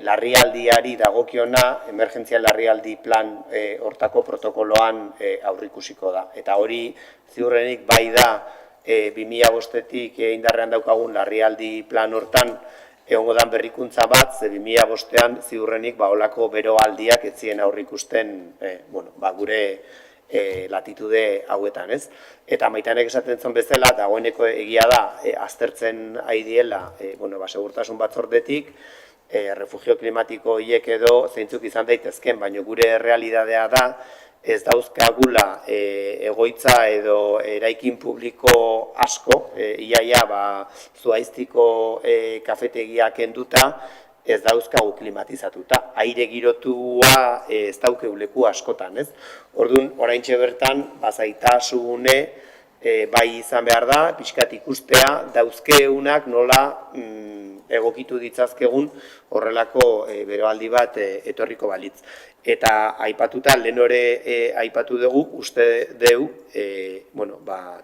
larrialdiari dagokiona, emergentzial larrialdi plan hortako protokoloan aurrikusiko da. Eta hori ziurrenik bai da 2005-etik indarrean daukagun larrialdi plan hortan, egongo dan berrikuntza bat, ze 2005-ean ziurrenik holako beroaldiak ez ziren aurrikusten gure latitude hauetan, ez? Eta maitanek esaten zuen bezala, dagoeneko egia da, aztertzen ari diela, segurtasun batzordetik, refugio klimatiko hiek edo zeintzuk izan daitezken, baina gure realidadea da, ez dauzkagula egoitza edo eraikin publiko asko, iaia Zuaiztiko kafetegiak enduta, ez dauzkagu klimatizatuta. Aire girotua ez daukegu leku askotan, ez? Orduan, oraintxe bertan, bazaitasune bai izan behar da, pixkat ikustea, dauzkeunak nola egokitu ditzazkegun horrelako beroaldi bat etorriko balitz. Eta aipatuta, lehen hori aipatu dugu, uste dugu,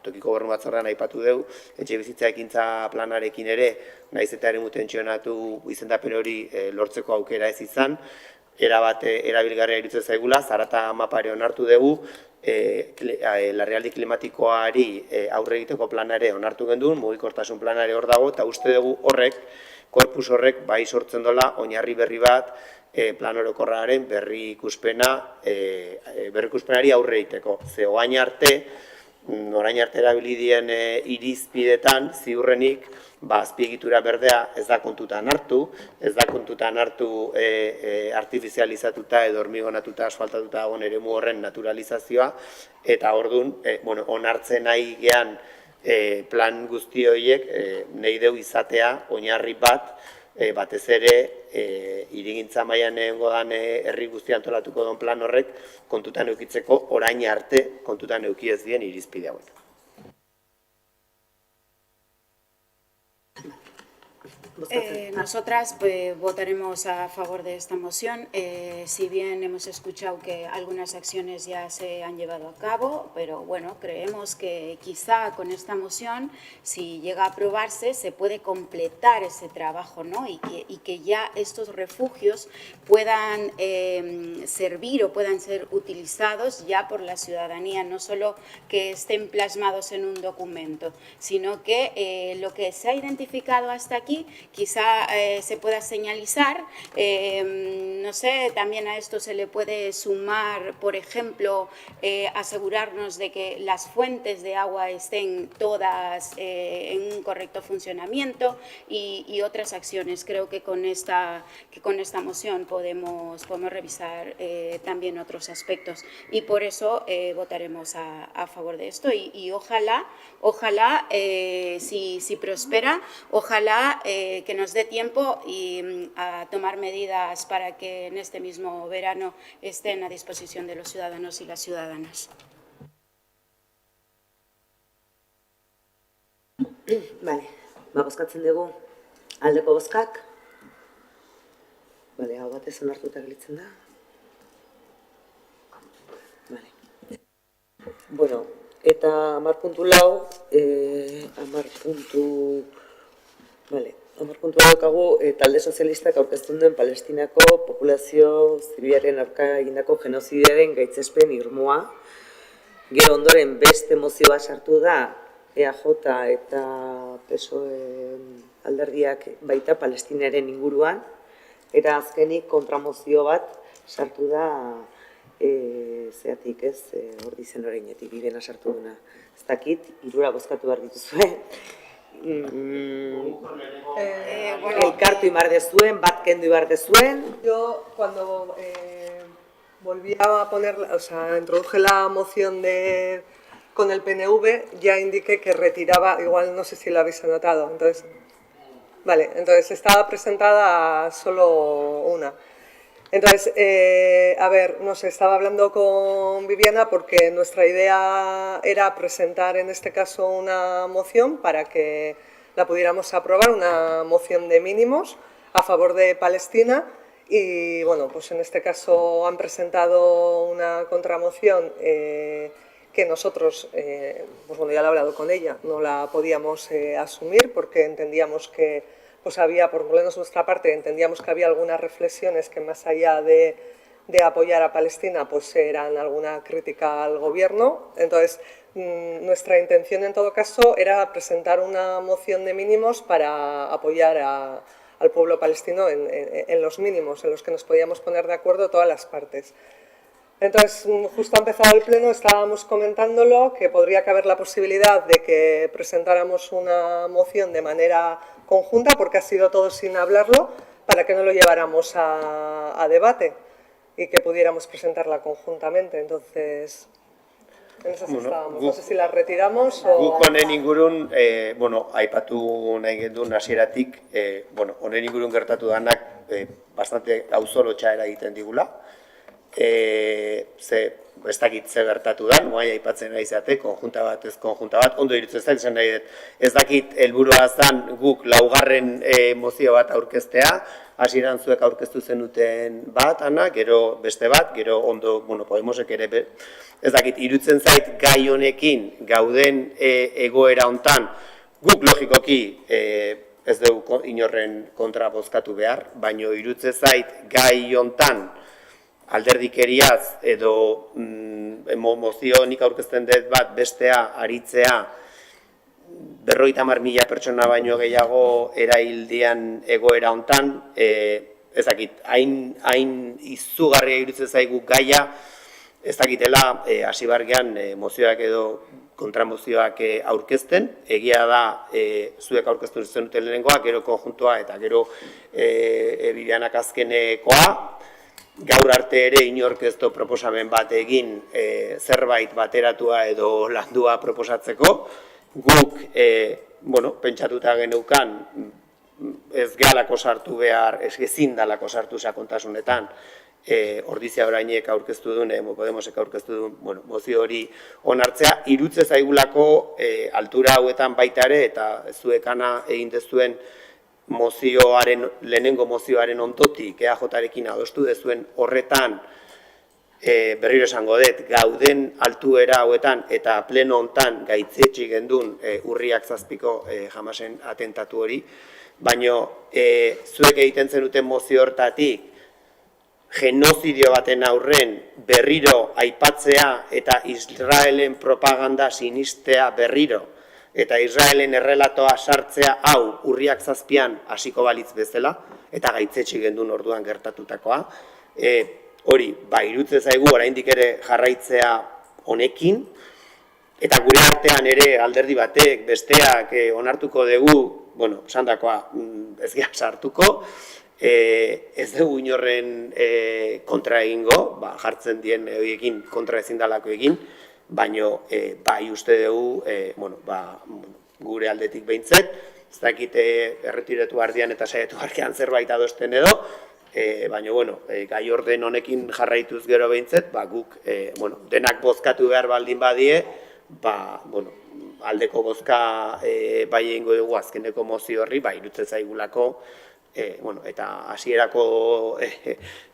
tokiko gobernu batzordean aipatu dugu, etxe bizitza ekintza planarekin ere, nahiz eta ere tentzionatu izendapen hori lortzeko aukera ez izan, erabat erabilgarria iruditzen zaigula, Zarata mapare onartu dugu, larrialdi klimatikoari aurre egiteko planare onartu genduen, mugikortasun planare hor dago, eta uste dugu horrek, korpus horrek bai sortzen dola oinarri berri bat plan orokorraren berrikuspenari aurre egiteko. Ze orain arte erabili irizpidetan ziurrenik azpiegitura berdea ez da kontutan hartu, artifizializatuta edo hormigonatuta, asfaltatuta dagoen eremu horren naturalizazioa, eta orduan onartzen nahi gean plan guzti horiek nahi deu izatea oinarri bat, batez ere hirigintza mailan egongo den herri guztia antolatuko den plan horrek kontutan edukitzeko orain arte kontutan eduki ez dien irizpide hauek. Nosotras votaremos a favor de esta moción, si bien hemos escuchado que algunas acciones ya se han llevado a cabo, pero bueno, creemos que quizá con esta moción, si llega a aprobarse, se puede completar ese trabajo, ¿no? Y que ya estos refugios puedan servir o puedan ser utilizados ya por la ciudadanía, no solo que estén plasmados en un documento, sino que lo que se ha identificado hasta aquí quizá se pueda señalizar, no sé, también a esto se le puede sumar, por ejemplo, asegurarnos de que las fuentes de agua estén todas en un correcto funcionamiento y otras acciones. Creo que con esta moción podemos revisar también otros aspectos y por eso votaremos a favor de esto y ojalá, si prospera, ojalá que nos dé tiempo a tomar medidas para que en este mismo verano estén a disposición de los ciudadanos y las ciudadanas. Bale, bozkatzen dugu aldeko bozkak. Bale, hau batez onartuta gelitzen da. Bale. Bueno, eta 10.4, Bale, 10.4 daukagu talde sozialistak aurkezten duen Palestinako populazio zibilaren aurka egindako genozidiaren gaitzespen irmoa. Gero ondoren beste mozioa sartu da EAJ eta PSOE alderdiak baita Palestinaren inguruan. Eta azkenik kontramozio bat sartu da zeatik ez, hor dizen horreinetik, bidena sartu duna. Ez dakit, 3 bozkatu behar dituzue. elkartu imar dezuen, bat kendu imar dezuen. Yo cuando volví a poner, o sea, introduje la moción con el PNV, ya indiqué que retiraba, igual no sé si lo habéis anotado, entonces, vale, entonces estaba presentada solo una. Entonces, a ver, no sé, estaba hablando con Viviana porque nuestra idea era presentar en este caso una moción para que la pudiéramos aprobar, una moción de mínimos a favor de Palestina y, bueno, pues en este caso han presentado una contramoción que nosotros, pues bueno, ya lo he hablado con ella, no la podíamos asumir porque entendíamos que pues había, por lo menos nuestra parte, entendíamos que había algunas reflexiones que más allá de apoyar a Palestina, pues eran alguna crítica al gobierno. Entonces, nuestra intención en todo caso era presentar una moción de mínimos para apoyar al pueblo palestino en los mínimos, en los que nos podíamos poner de acuerdo todas las partes. Entonces, justo ha empezado el pleno, estábamos comentándolo, que podría caber la posibilidad de que presentáramos una moción de manera conjunta, porque ha sido todo sin hablarlo, para que no lo lleváramos a debate y que pudiéramos presentarla conjuntamente. Entonces, en esas estábamos. No sé si la retiramos o... Guk honen ingurun, bueno, aipatu nahi gendun hasieratik, bueno, honen ingurun gertatu danak bastante auzolotxa eragiten digula. Ez dakit ze gertatu da, noai aipatzen nahi zate, konjunta bat, ez konjunta bat, ondo irutzen zait, zen nahi dut. Ez dakit helburua zan guk laugarren mozio bat aurkeztea, hasieran zuek aurkeztu zenuten bat, ana, gero beste bat, gero ondo, bueno, Podemosek ere, ez dakit, irutzen zait gai honekin gauden egoera hontan, guk logikoki ez dugu inorren kontra bozkatu behar, baino irutzen zait gai hontan alderdikeriaz edo mozionik aurkezten dut bat bestea aritzea 50.000 pertsona baino gehiago eraildian egoera hontan, ez dakit, hain izugarria iruditzen zaigu gaia, ez dakitela hasi bargean mozioak edo kontramozioak aurkezten, egia da zuek aurkeztu zenuten lehenengoa, gero konjuntua eta gero Bibianak azkenekoa, gaur arte ere inork ez du proposamen bat egin zerbait bateratua edo landua proposatzeko. Guk, bueno, pentsatuta geneukan ez gehalako sartu behar, ez gezin dalako sartu sakontasunetan, Ordizia Orainek aurkeztu duen, Podemosek aurkeztu duen, bueno, mozio hori onartzea, irutze zaigulako altura hauetan baita ere, eta zuekana egin dezuen mozioaren, lehenengo mozioaren ondotik, EAJ-arekin adostu dezuen horretan, berriro esango dut, gauden altuera hauetan eta pleno hontan gaitzetsi gendun urriak 7ko Hamasen atentatu hori, baino zuek egiten zenuten mozio hortatik genozidio baten aurren berriro aipatzea eta Israelen propaganda sinistea berriro, eta Israelen errelatoa sartzea hau urriak 7an hasiko balitz bezala, eta gaitzetsi gendun orduan gertatutakoa. Hori, iruditzen zaigu oraindik ere jarraitzea honekin, eta gure artean ere alderdi batek, besteak onartuko dugu, bueno, esandakoa ez geha sartuko, ez dugu inorren kontra egingo, jartzen dien horiekin kontra ezin dalako egin, baino bai uste dugu, gure aldetik behintzet, ez dakit erretiratu ardian eta saiatu arkean zerbait adosten edo, baina, gai orden honekin jarraituz gero behintzet, guk denak bozkatu behar baldin badie, aldeko bozka bai egingo dugu azkeneko mozio horri, irutzen zaigulako, eta hasierako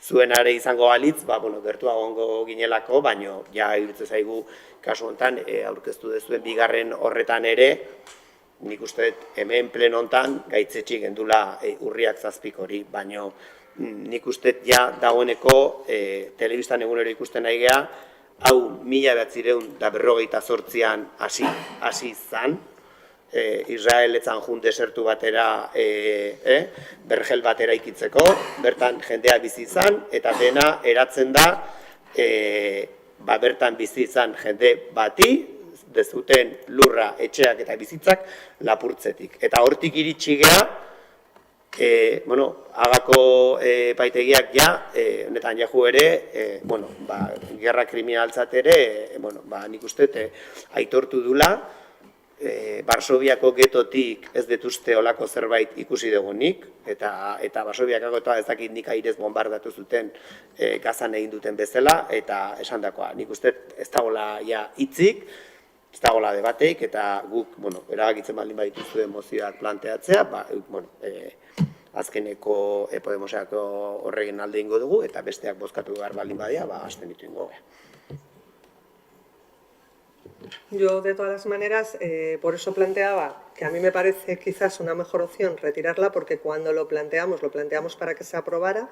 zuenare izango balitz, gertuago ongo ginelako, baina ja irutzen zaigu kasu honetan aurkeztu dezuen bigarren horretan ere, nik uste hemen pleno honetan gaitzetsi gendula urriak 7 hori, baina nik uste ja dagoeneko telebistan egunero ikusten nahi geha, hau 1948an hasi zan, Israel etzan jun desertu batera, bergel batera ikitzeko, bertan jendea bizi izan, eta dena eratzen da, bertan bizi izan jende bati, dezuten lurra, etxeak eta bizitzak lapurtzetik. Eta hortik iritsi gea, Agako epaitegiak honetan jaju ere, gerra kriminaltzat ere, nik uste aitortu dula, Varsoviako getotik ez detuzte olako zerbait ikusi dugunik, eta Varsoviako ez dakit nik airez bombardatu zuten Gazan egin duten bezala, eta esan dakoa, nik uste ez dagoela hitzik, ez dagoela debateik, eta guk, erabakitzen baldin badituzue mozioak planteatzea, azkeneko Podemosako horregin alde ingo dugu, eta besteak bozkatu behar baldin badia, hasten ditu ingo gara. Yo, de todas las maneras, por eso planteaba que a mí me parece quizás una mejor opción retirarla, porque cuando lo planteamos para que se aprobara.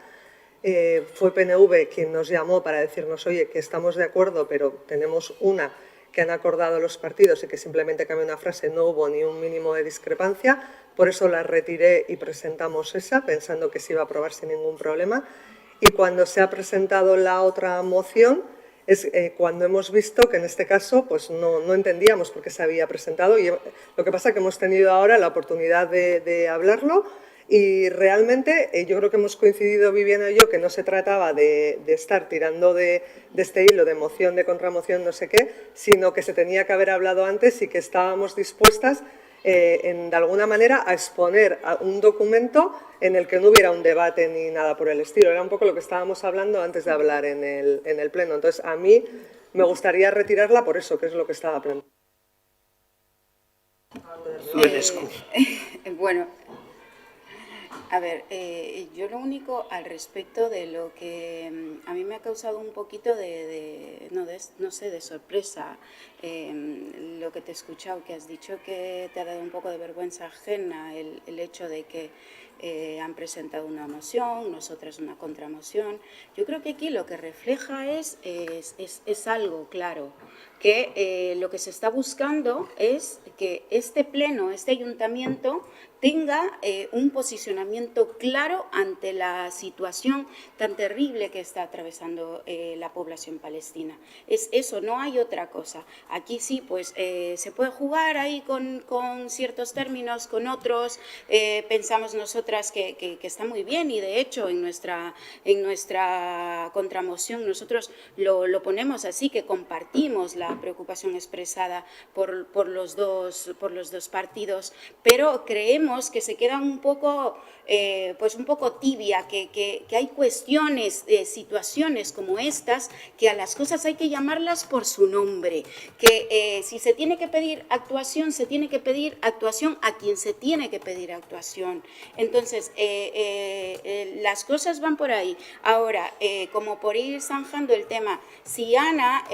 Fue PNV quien nos llamó para decirnos, oye, que estamos de acuerdo, pero tenemos una que han acordado los partidos y que simplemente cambia una frase, no hubo ni un mínimo de discrepancia, por eso la retiré y presentamos esa, pensando que se iba a aprobar sin ningún problema. Y cuando se ha presentado la otra moción, es cuando hemos visto que en este caso pues no entendíamos por qué se había presentado, y lo que pasa es que hemos tenido ahora la oportunidad de hablarlo, y realmente yo creo que hemos coincidido Viviana y yo que no se trataba de estar tirando de este hilo de moción, de contramoción, no sé qué, sino que se tenía que haber hablado antes y que estábamos dispuestas de alguna manera a exponer un documento en el que no hubiera un debate ni nada por el estilo. Era un poco lo que estábamos hablando antes de hablar en el pleno. Entonces, a mí me gustaría retirarla por eso, que es lo que estaba planteando. Bueno, a ver, yo lo único al respecto de lo que a mí me ha causado un poquito no sé, de sorpresa, lo que te he escuchado, que has dicho que te ha dado un poco de vergüenza ajena el hecho de que han presentado una moción, nosotras una contramoción. Yo creo que aquí lo que refleja es algo claro, que lo que se está buscando es que este pleno, este ayuntamiento, tenga un posicionamiento claro ante la situación tan terrible que está atravesando la población palestina. Es eso, no hay otra cosa. Aquí sí, pues se puede jugar ahí con ciertos términos, con otros. Pensamos nosotras que está muy bien, y de hecho en nuestra contramoción nosotros lo ponemos así, que compartimos la preocupación expresada por los dos partidos, pero creemos que se queda un poco tibia, que hay cuestiones, situaciones como estas, que a las cosas hay que llamarlas por su nombre, que si se tiene que pedir actuación, se tiene que pedir actuación a quien se tiene que pedir actuación. Entonces, las cosas van por ahí. Ahora, como por ir zanjando el tema, si Ana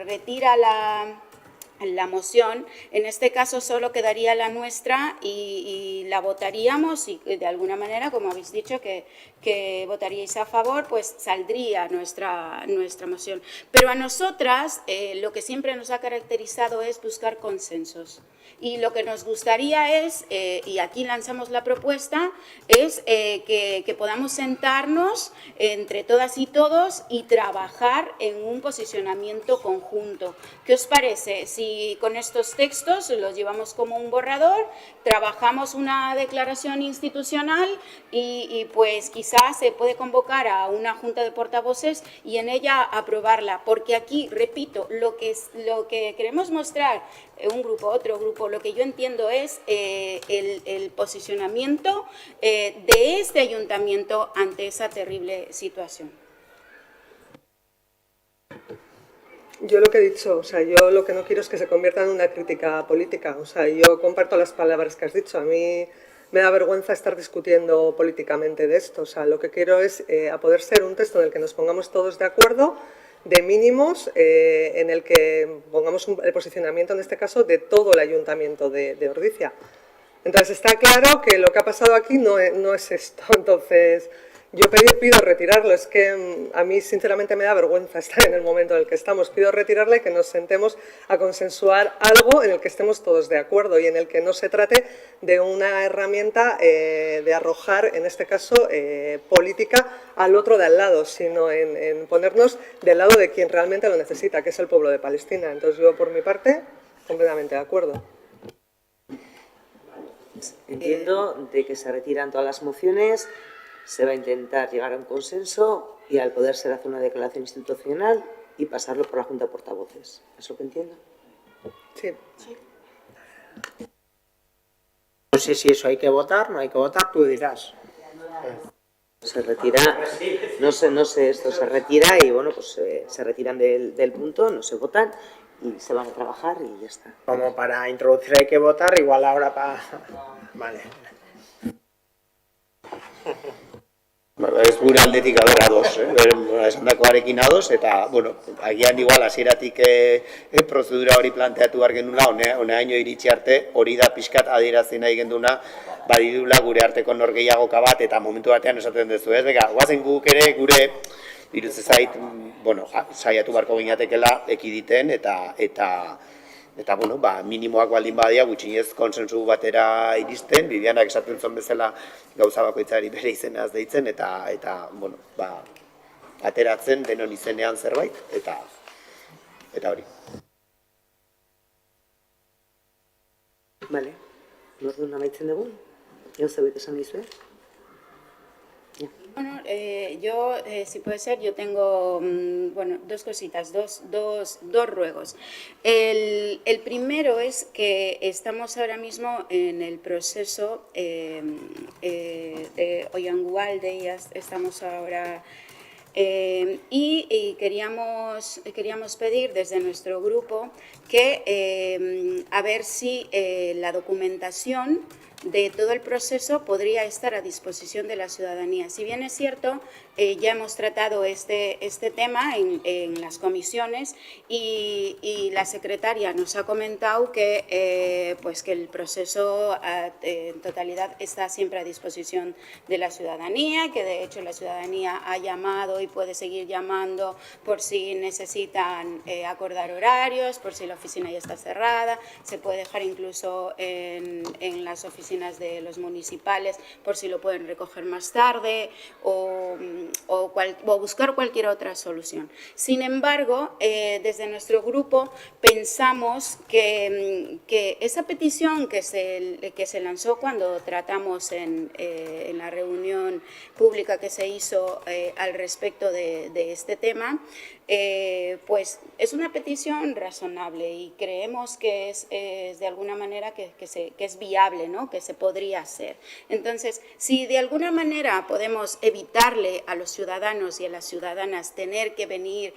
retira la moción, en este caso solo quedaría la nuestra y la votaríamos, y de alguna manera, como habéis dicho que votaríais a favor, pues saldría nuestra moción. Pero a nosotras lo que siempre nos ha caracterizado es buscar consensos. Y lo que nos gustaría es, y aquí lanzamos la propuesta, es que podamos sentarnos entre todas y todos y trabajar en un posicionamiento conjunto. ¿Qué os parece? Si con estos textos los llevamos como un borrador, trabajamos una declaración institucional y pues quizás se puede convocar a una junta de portavoces y en ella aprobarla. Porque aquí, repito, lo que queremos mostrar, un grupo, otro grupo, lo que yo entiendo es el posicionamiento de este ayuntamiento ante esa terrible situación. Yo lo que he dicho, yo lo que no quiero es que se convierta en una crítica política. Yo comparto las palabras que has dicho. A mí me da vergüenza estar discutiendo políticamente de esto. Lo que quiero es a poder ser un texto en el que nos pongamos todos de acuerdo, de mínimos, en el que pongamos el posicionamiento, en este caso, de todo el ayuntamiento de Ordizia. Entonces, está claro que lo que ha pasado aquí no es esto. Entonces, yo pido retirarlo. Es que a mí, sinceramente, me da vergüenza estar en el momento en el que estamos. Pido retirarle, que nos sentemos a consensuar algo en el que estemos todos de acuerdo y en el que no se trate de una herramienta de arrojar, en este caso, política al otro de al lado, sino en ponernos del lado de quien realmente lo necesita, que es el pueblo de Palestina. Entonces, yo, por mi parte, completamente de acuerdo. Entiendo de que se retiran todas las mociones, se va a intentar llegar a un consenso y al poder ser hacer una declaración institucional y pasarlo por la Junta de Portavoces. ¿Es lo que entiendo? Sí. No sé si eso hay que votar, no hay que votar, tú dirás. Se retira, no sé, esto se retira y bueno, pues se retiran del punto, no se votan y se van a trabajar y ya está. Como para introducir hay que votar, igual ahora para... Vale. Ez gure aldetik ados, esandakoarekin ados, eta, bueno, agian igual hasieratik prozedura hori planteatu behar genula, honaino iritsi arte, hori da pixkat adierazi nahi genduna, badidula gure arteko norgehiagoka bat, eta momentu batean esaten duzu, ez, bega, guazen guk ere gure, iruditze zait, bueno, saiatu beharko ginatekela ekiditen, eta bueno, minimoak baldin badia gutxinez konsensu batera iristen, Bibianak esaten zuen bezala gauza bakoitzari bere izenaz deitzen, eta bueno, ateratzen denon izenean zerbait, eta hori. Vale, orduan amaitzen dugu? Gauza bete esan dizuet? Bueno, yo, si puede ser, yo tengo, bueno, dos cositas, dos ruegos. El primero es que estamos ahora mismo en el proceso de Oiangualde, ya estamos ahora... y queríamos pedir desde nuestro grupo que a ver si la documentación de todo el proceso podría estar a disposición de la ciudadanía. Si bien es cierto, ya hemos tratado este tema en las comisiones y la secretaria nos ha comentado que, pues que el proceso en totalidad está siempre a disposición de la ciudadanía, que de hecho la ciudadanía ha llamado y puede seguir llamando por si necesitan acordar horarios, por si la oficina ya está cerrada, se puede dejar incluso en las oficinas de los municipales por si lo pueden recoger más tarde o buscar cualquier otra solución. Sin embargo, desde nuestro grupo pensamos que esa petición que se lanzó cuando tratamos en la reunión pública que se hizo al respecto de este tema, pues es una petición razonable y creemos que es de alguna manera que es viable, ¿no? Que se podría hacer. Entonces, si de alguna manera podemos evitarle a los ciudadanos y a las ciudadanas tener que venir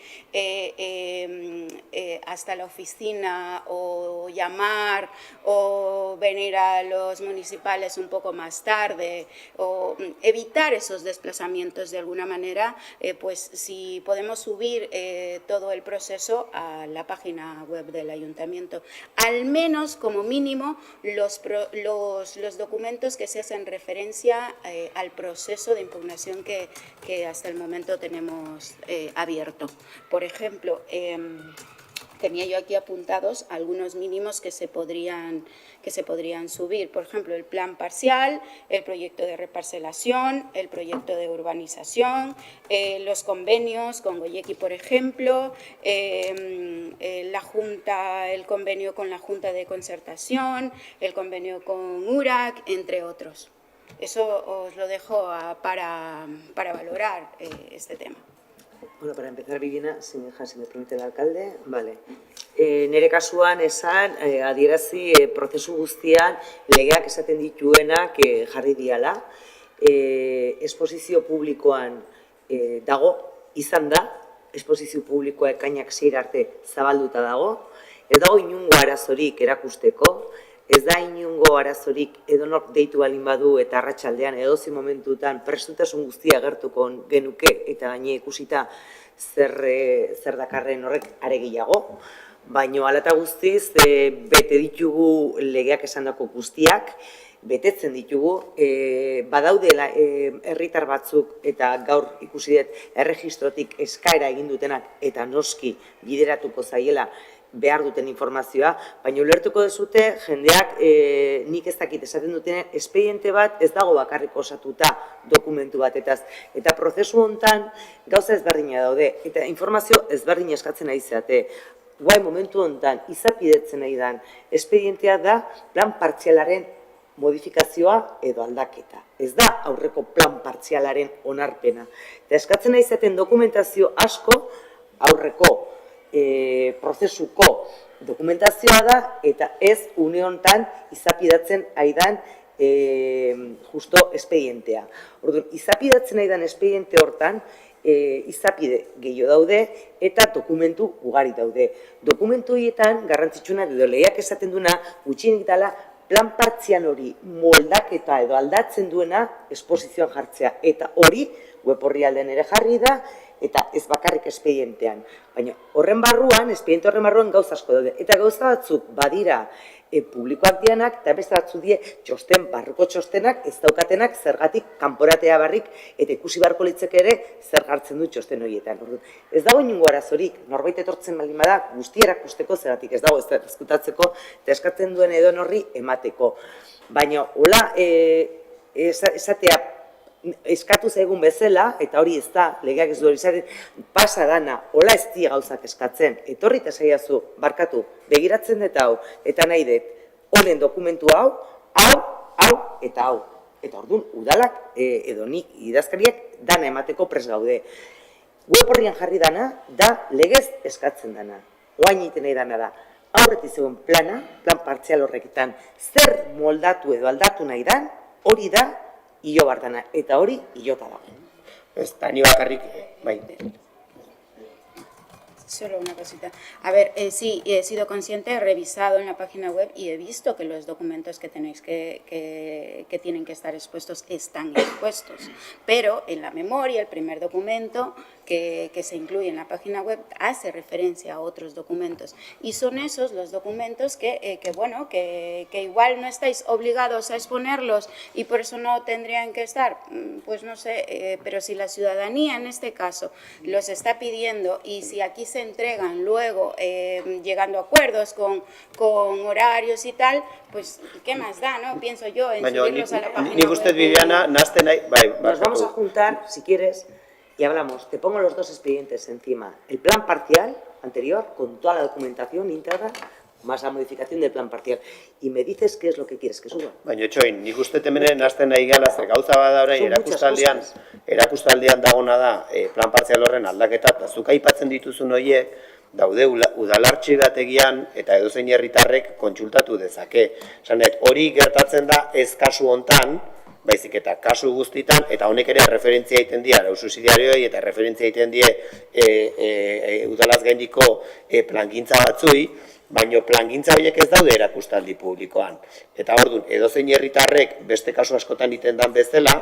hasta la oficina o llamar o venir a los municipales un poco más tarde o evitar esos desplazamientos de alguna manera, pues si podemos subir todo el proceso a la página web del ayuntamiento. Al menos, como mínimo, los documentos que se hacen referencia al proceso de impugnación que hasta el momento tenemos abierto. Por ejemplo, tenía yo aquí apuntados algunos mínimos que se podrían subir. Por ejemplo, el plan parcial, el proyecto de reparcelación, el proyecto de urbanización, los convenios con Goyeki, por ejemplo, el convenio con la Junta de Concertación, el convenio con URAC, entre otros. Eso os lo dejo para valorar este tema. Bueno, para empezar, Viviana, si me permite el alcalde, vale. Nere kasuan esan, adierazi prozesu guztian legeak esaten dituenak jarri diala. Esposizio publikoan dago, izan da, esposizio publikoa ekainak 6 arte zabalduta dago. Ez dago inungo arazorik erakusteko, ez da inungo arazorik edonok deitu balin badu eta arratsaldean edozein momentutan prestutasun guztia agertuko genuke eta gaine ikusita zer dakarren horrek are gehiago. Baina hala eta guztiz bete ditugu legeak esandako guztiak, betetzen ditugu, badaudela herritar batzuk eta gaur ikusi dut erregistrotik eskaera egin dutenak eta noski bideratuko zaiela behar duten informazioa, baina ulertuko dezute jendeak nik ez dakit esaten duten espediente bat ez dago bakarrik osatuta dokumentu batetaz. Eta prozesu hontan gauza ezberdina daude eta informazio ezberdina eskatzen ari zeate. guai momentu honetan izapidetzen nahi dan espedientea da plan partzialaren modifikazioa edo aldaketa. Ez da aurreko plan partzialaren onarpena. Eta eskatzen nahi izaten dokumentazio asko aurreko prozesuko dokumentazioa da eta ez une honetan izapidatzen aidan justo espedientea. Orduan, izapidatzen aidan espediente hortan izapide gehiago daude eta dokumentu ugari daude. Dokumentu horietan garrantzitsuna edo lehiak esaten duena gutxienik dela plan partzial hori moldaketa edo aldatzen duena esposizioan jartzea. Eta hori web orrialdean ere jarri da eta ez bakarrik espedientean. Baina horren barruan, espediente horren barruan gauza asko daude. Eta gauza batzuk badira publikoak dianak eta beste batzu die barruko txostenak ez daukatenak zergatik kanporatea barrik eta ikusi beharko litzeke ere zer jartzen du txosten horietan. Ez dago inongo arazorik, norbait etortzen baldin bada guztia erakusteko zergatik ez dago ez da ezkutatzeko eta eskatzen duen edon horri emateko. Baina hola esatea eskatu zaigun bezala, eta hori ez da, legeak ez du hori izaten, pasa dana, hola ez di gauzak eskatzen, etorri eta saiazu, barkatu, begiratzen dut hau, eta nahi dut, honen dokumentu hau, eta hau. Eta orduan, udalak edo nik idazkariak dana emateko pres gaude. Web horrian jarri dana, da legez eskatzen dana. Oain egiten nahi dana da, aurretik zegoen plana, plan partzial horrekitan, zer moldatu edo aldatu nahi dan, hori da, hilo bartana, eta hori hilota dago. Ez, ni bakarrik, bai. Solo una cosita. A ver, sí, he sido consciente, he revisado en la página web y he visto que los documentos que tenéis que tienen que estar expuestos están expuestos. Pero en la memoria, el primer documento que se incluye en la página web hace referencia a otros documentos. Y son esos los documentos que igual no estáis obligados a exponerlos y por eso no tendrían que estar. Pues no sé, pero si la ciudadanía en este caso los está pidiendo y si aquí se entregan luego llegando a acuerdos con horarios y tal, pues ¿qué más da, no? Pienso yo en subirlos a la página web. Ni usted, Viviana, nazten ahí... Nos vamos a juntar, si quieres, y hablamos. Te pongo los dos expedientes encima. El plan parcial anterior, con toda la documentación íntegra, más la modificación del plan parcial. Y me dices qué es lo que quieres que suba. Baina etxoin, nik uste temenen nazten nahi gala, zer gauza bada orain erakustaldian dagona da plan partzial horren aldaketa, eta zuk aipatzen dituzun horiek, daude udalartxigategian eta edozein herritarrek kontsultatu dezake. Hori gertatzen da ez kasu hontan, baizik eta kasu guztitan, eta honek ere referentzia egiten die arau subsidiarioei eta referentzia egiten die udalaz gaindiko plangintza batzui, baina plangintza horiek ez daude erakustaldi publikoan. Eta orduan, edozein herritarrek beste kasu askotan egiten dan bezala,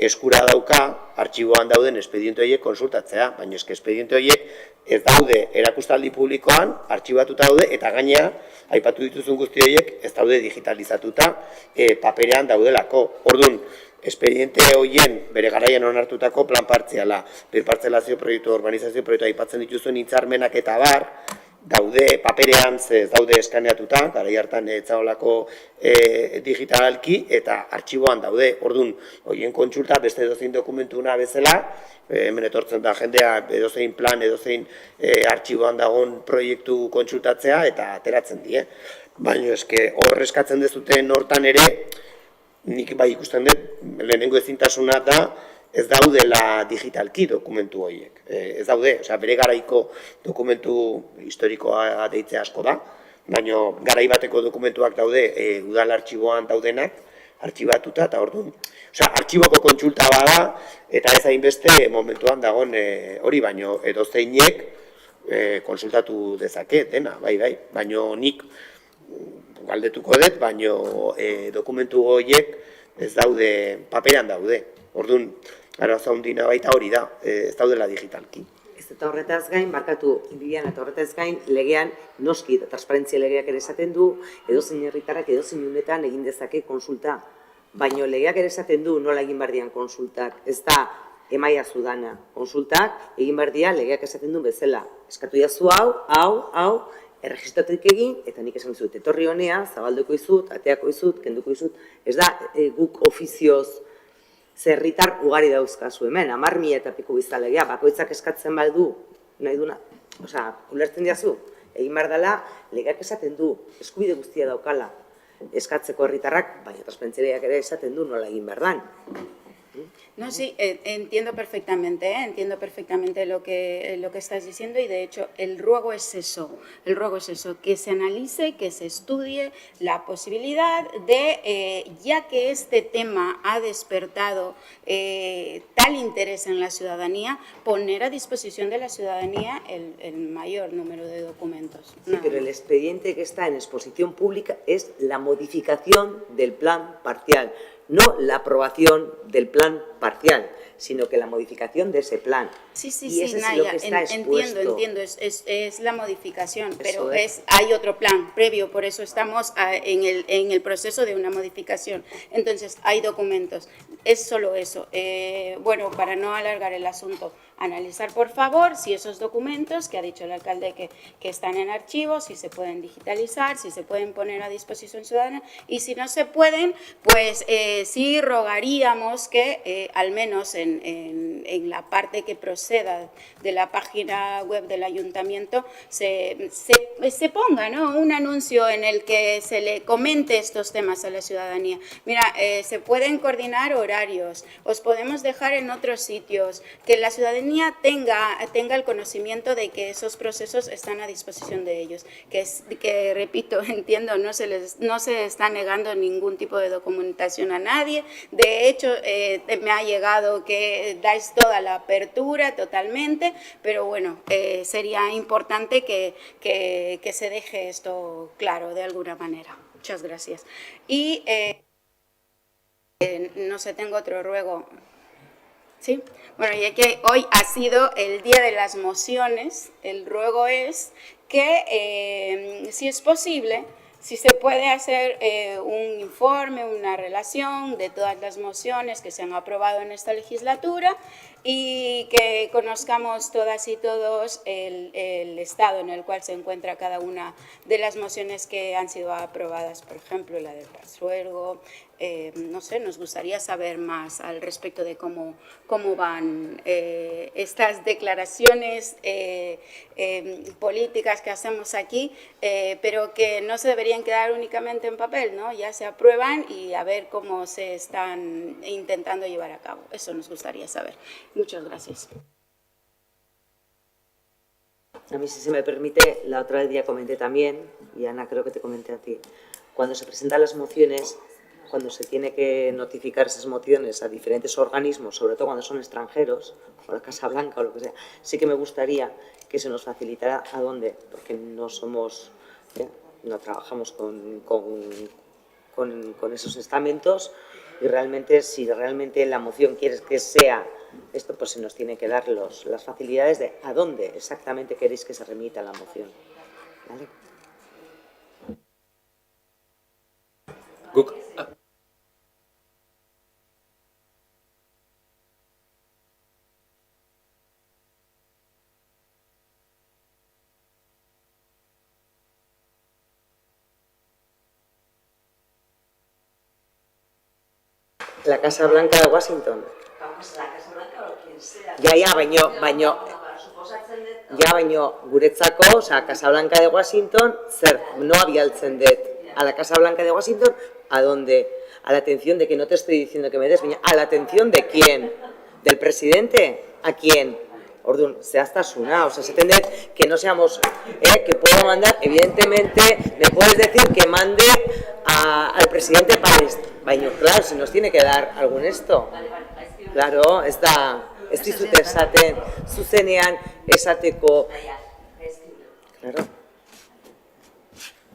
eskura dauka, artxiboan dauden espediente horiek konsultatzea, baina eske espediente horiek ez daude erakustaldi publikoan, artxibatuta daude, eta gainea, aipatu dituzun guzti horiek, ez daude digitalizatuta, paperean daudelako. Orduan, espediente horien bere garaian onartutako plan partziala, birpartzelazio proiektu, urbanizazio proiektu, aipatzen dituzuen hitzarmenak eta bar, daude paperean, ez daude eskaneatuta, garai hartan etzaolako digitalki, eta artxiboan daude. Orduan, horien kontsulta beste edozein dokumentuna bezala, hemen etortzen da jendea edozein plan, edozein artxiboan dagoen proiektu kontsultatzea, eta ateratzen die. Baina eske hor eskatzen dezuten hortan ere, nik bai ikusten dut, lehenengo ezintasuna da, ez daudela digitalki dokumentu horiek. Ez daude, bere garaiko dokumentu historikoa deitzea asko da, baina garai bateko dokumentuak daude udal artxiboan daudenak, artxibatuta, eta orduan, artxiboko kontsulta bada, eta ez hainbeste momentuan dagoen hori, baino edozeinek konsultatu dezake, dena, bai, baino nik galdetuko dut, baino dokumentu horiek ez daude, paperan daude. Orduan, arazo handina baita hori da, ez daudela digitalki. Ez eta horretaz gain, barkatu, Bibiana, eta horretaz gain, legean noski eta transparentzia legeak ere esaten du, edozein herritarrak edozein unetan egin dezake konsulta. Baina legeak ere esaten du nola egin behar dian konsultak. Ez da, emaia zudana. Konsultak egin behar dian legeak esaten du bezala. Eskatu jazu hau, erregistraturik egin, eta nik esan dizut, etorri honea, zabalduko izut, ateako izut, kenduko izut. Ez da, guk ofizioz, zerritar ugari dauzkazu hemen, 10.000 eta piko biztalegea, bakoitzak eskatzen baldu, nahi duna, ulertzen diazu, Egin behar dela, legeak esaten du, eskubide guztia daukala eskatzeko herritarrak, baina transferentziak ere esaten du nola egin behar dan. No, sí, entiendo perfectamente lo que estás diciendo y de hecho el ruego es eso, que se analice, que se estudie la posibilidad de, ya que este tema ha despertado tal interés en la ciudadanía, poner a disposición de la ciudadanía el mayor número de documentos. Sí, pero el expediente que está en exposición pública es la modificación del plan parcial, no la aprobación del plan parcial, sino que la modificación de ese plan. Sí, y ese es lo que está expuesto. entiendo, es la modificación, pero hay otro plan previo, por eso estamos en el proceso de una modificación. Entonces, hay documentos, es solo eso. Bueno, para no alargar el asunto, analizar por favor si esos documentos que ha dicho el alcalde que están en archivos, si se pueden digitalizar, si se pueden poner a disposición ciudadana, y si no se pueden, pues sí rogaríamos que al menos en la parte que proceda de la página web del ayuntamiento se ponga, ¿no?, un anuncio en el que se le comente estos temas a la ciudadanía. Mira, se pueden coordinar horarios, os podemos dejar en otros sitios, que la ciudadanía tenga el conocimiento de que esos procesos están a disposición de ellos, que repito, entiendo, no se está negando ningún tipo de documentación a nadie. De hecho, me ha llegado que dais toda la apertura totalmente, pero bueno, sería importante que se deje esto claro de alguna manera. Muchas gracias. Y no sé, tengo otro ruego. ¿Sí? Bueno, ya que hoy ha sido el día de las mociones, el ruego es que, si es posible, si se puede hacer un informe, una relación de todas las mociones que se han aprobado en esta legislatura y que conozcamos todas y todos el estado en el cual se encuentra cada una de las mociones que han sido aprobadas, por ejemplo, la del Pasuergo. No sé, nos gustaría saber más al respecto de cómo van estas declaraciones políticas que hacemos aquí, pero que no se deberían quedar únicamente en papel, ¿no? Ya se aprueban y a ver cómo se están intentando llevar a cabo. Eso nos gustaría saber. Muchas gracias. A mí, si se me permite, la otra vez ya comenté también, y Ana, creo que te comenté a ti, cuando se presentan las mociones, cuando se tiene que notificar esas mociones a diferentes organismos, sobre todo cuando son extranjeros, o la Casa Blanca o lo que sea, sí que me gustaría que se nos facilitara a dónde, porque no somos, no trabajamos con esos estamentos, y realmente, si realmente la moción quieres que sea esto, pues se nos tiene que dar las facilidades de a dónde exactamente queréis que se remita la moción. ¿Vale? La Casa Blanca de Washington. Baino, guretzako, Casa Blanca de Washington, no abialtzen dut. A la Casa Blanca de Washington, ¿a dónde? A la atención de que no te estoy diciendo que me des, baina, ¿a la atención de quién? ¿Del presidente? ¿A quién? Orduan, zehaztasuna, o sea, se entiende que no seamos, que puedo mandar, evidentemente, me puedes decir que mande al presidente palestino. Baina, claro, se nos tiene que dar algún esto. Claro, ez dizute esaten, zuzenean esateko. Claro.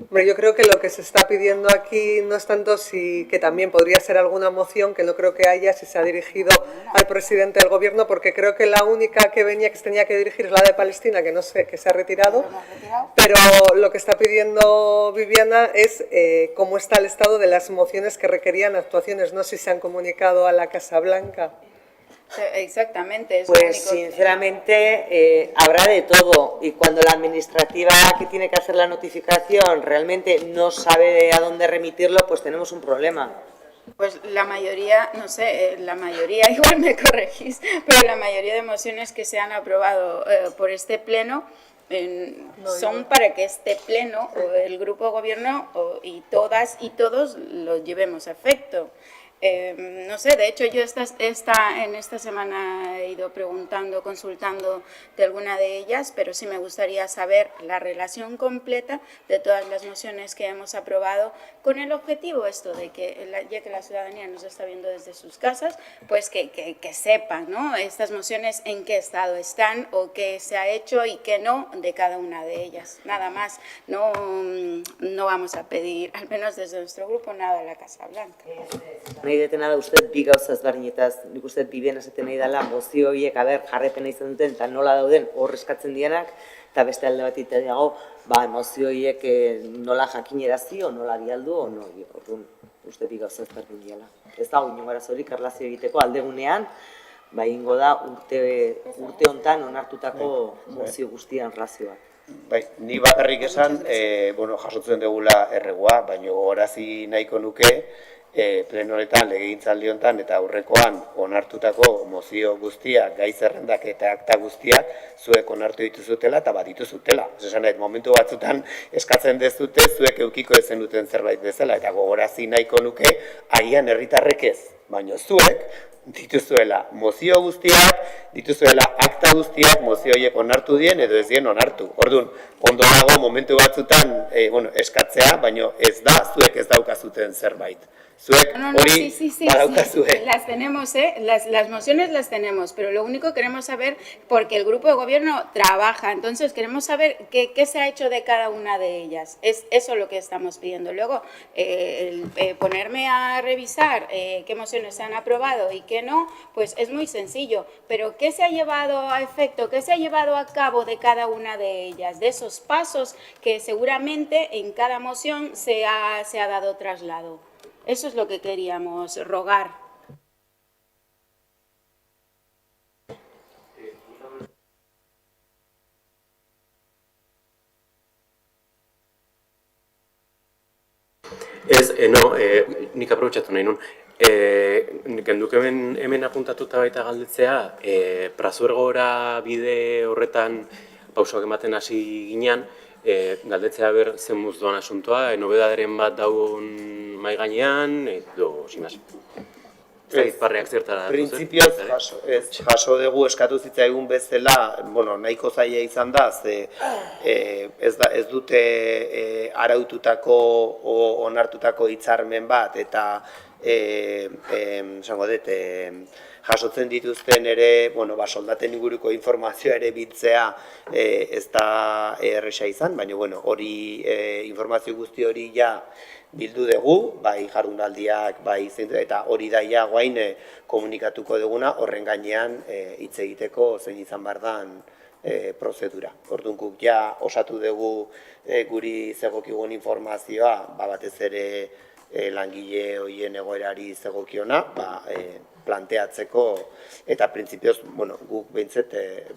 Hombre, yo creo que lo que se está pidiendo aquí no es tanto que también podría ser alguna moción, que no creo que haya, si se ha dirigido al presidente del gobierno, porque creo que la única que se tenía que dirigir es la de Palestina, que no sé, que se ha retirado, pero lo que está pidiendo Viviana es cómo está el estado de las mociones que requerían actuaciones, no sé si se han comunicado a la Casa Blanca. Exactamente. Pues sinceramente habrá de todo, y cuando la administrativa que tiene que hacer la notificación realmente no sabe a dónde remitirlo, pues tenemos un problema. Pues la mayoría, no sé, la mayoría, igual me corregís, pero la mayoría de mociones que se han aprobado por este pleno son para que este pleno o el grupo de gobierno y todas y todos lo llevemos a efecto. No sé, de hecho yo en esta semana he ido preguntando, consultando de alguna de ellas, pero sí me gustaría saber la relación completa de todas las mociones que hemos aprobado con el objetivo esto de que, ya que la ciudadanía nos está viendo desde sus casas, pues que sepan, ¿no?, estas mociones en qué estado están o qué se ha hecho y qué no de cada una de ellas. Nada más, no vamos a pedir, al menos desde nuestro grupo, nada a la Casa Blanca. Nahi detena da uste bi gauza ezberdinetaz, nik uste bidean esaten nahi dela mozio horiek jarrepena izan duten eta nola dauden hor eskatzen dianak, eta beste alde bat dago, mozio horiek nola jakinerazi o nola bialdu o no, uste bi gauza ezberdin diala. Ez dago inongo arazorik erlazio egiteko aldegunean, ingo da urte hontan onartutako mozio guztian razioak. Bai, ni bakarrik esan, jasotzen dugula erregua, baina gogorazi nahiko nuke, pleno honetan, legegintzaldi honetan eta aurrekoan onartutako mozio guztiak, gai zerrendak eta akta guztiak zuek onartu dituzutela eta bat dituzutela. Esan nahi, momentu batzutan eskatzen dezute zuek eukiko ezen duten zerbait bezala eta gogorazi nahiko nuke agian herritarrek ez, baina zuek dituzuela mozio guztiak, dituzuela akta guztiak mozio horiek onartu dien edo ez dien onartu. Orduan, ondo dago momentu batzutan eskatzea, baina ez da zuek ez daukazuten zerbait. Zuek hori badaukazue. Las tenemos, las mociones las tenemos, pero lo único que queremos saber, porque el grupo de gobierno trabaja, entonces queremos saber qué se ha hecho de cada una de ellas. Es eso lo que estamos pidiendo. Luego, ponerme a revisar qué mociones se han aprobado y qué no, pues es muy sencillo. Pero qué se ha llevado a efecto, qué se ha llevado a cabo de cada una de ellas, de esos pasos que seguramente en cada moción se ha dado traslado. Eso es lo que queríamos rogar. Nik aprobetxatu nahi nun. Genduk hemen apuntatuta baita galdetzea, Prazuergora bide horretan pausoak ematen hasi ginean, galdetzea ber zen muz doan asuntoa, nobedaderen bat daun mai gainean, edo, sinaz. Parreak zertara datu zen? Printzipioz jaso dugu eskatu zitzaigun bezala, nahiko zaila izan da, ez dute araututako o onartutako hitzarmen bat, eta jasotzen dituzten ere, soldaten inguruko informazioa ere biltzea ez da erresa izan, baina hori informazio guzti hori ja bildu dugu, bai jardunaldiak, bai eta hori daia guain komunikatuko duguna, horren gainean hitz egiteko zein izan behar dan prozedura. Orduan guk ja osatu dugu guri zegokigun informazioa, batez ere langile horien egoerari zegokiona, planteatzeko, eta printzipioz, guk behintzet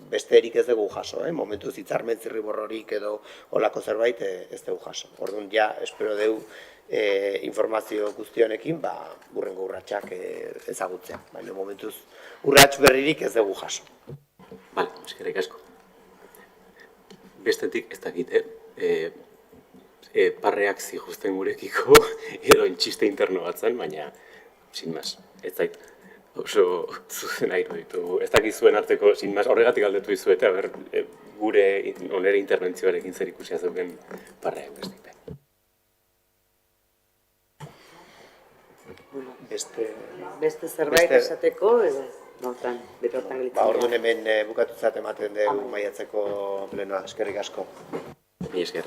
besterik ez dugu jaso, momentuz hitzarmen zirriborrorik edo olako zerbait ez dugu jaso. Orduan ja, espero dugu informazio guztionekin, burrengo urratxak ezagutzea. Baina momentuz urratx berririk ez dugu jaso. Bale, eskerrik asko. Bestetik ez dakit, parreak zijusten gurekiko edo txiste interno bat zen, baina, sin más, ez zait, oso zuzen airu ditu. Ez dakit zuen arteko, sin más, horregatik aldetu dizuete, gure onere interbentzioarekin zer ikusia zeuken parreak besteik. Beste zerbait esateko, edo nortan, bete hortan gelitzen. Orduan hemen bukatutzat ematen dugu maiatzeko plenoa, eskerrik asko. Ni esker.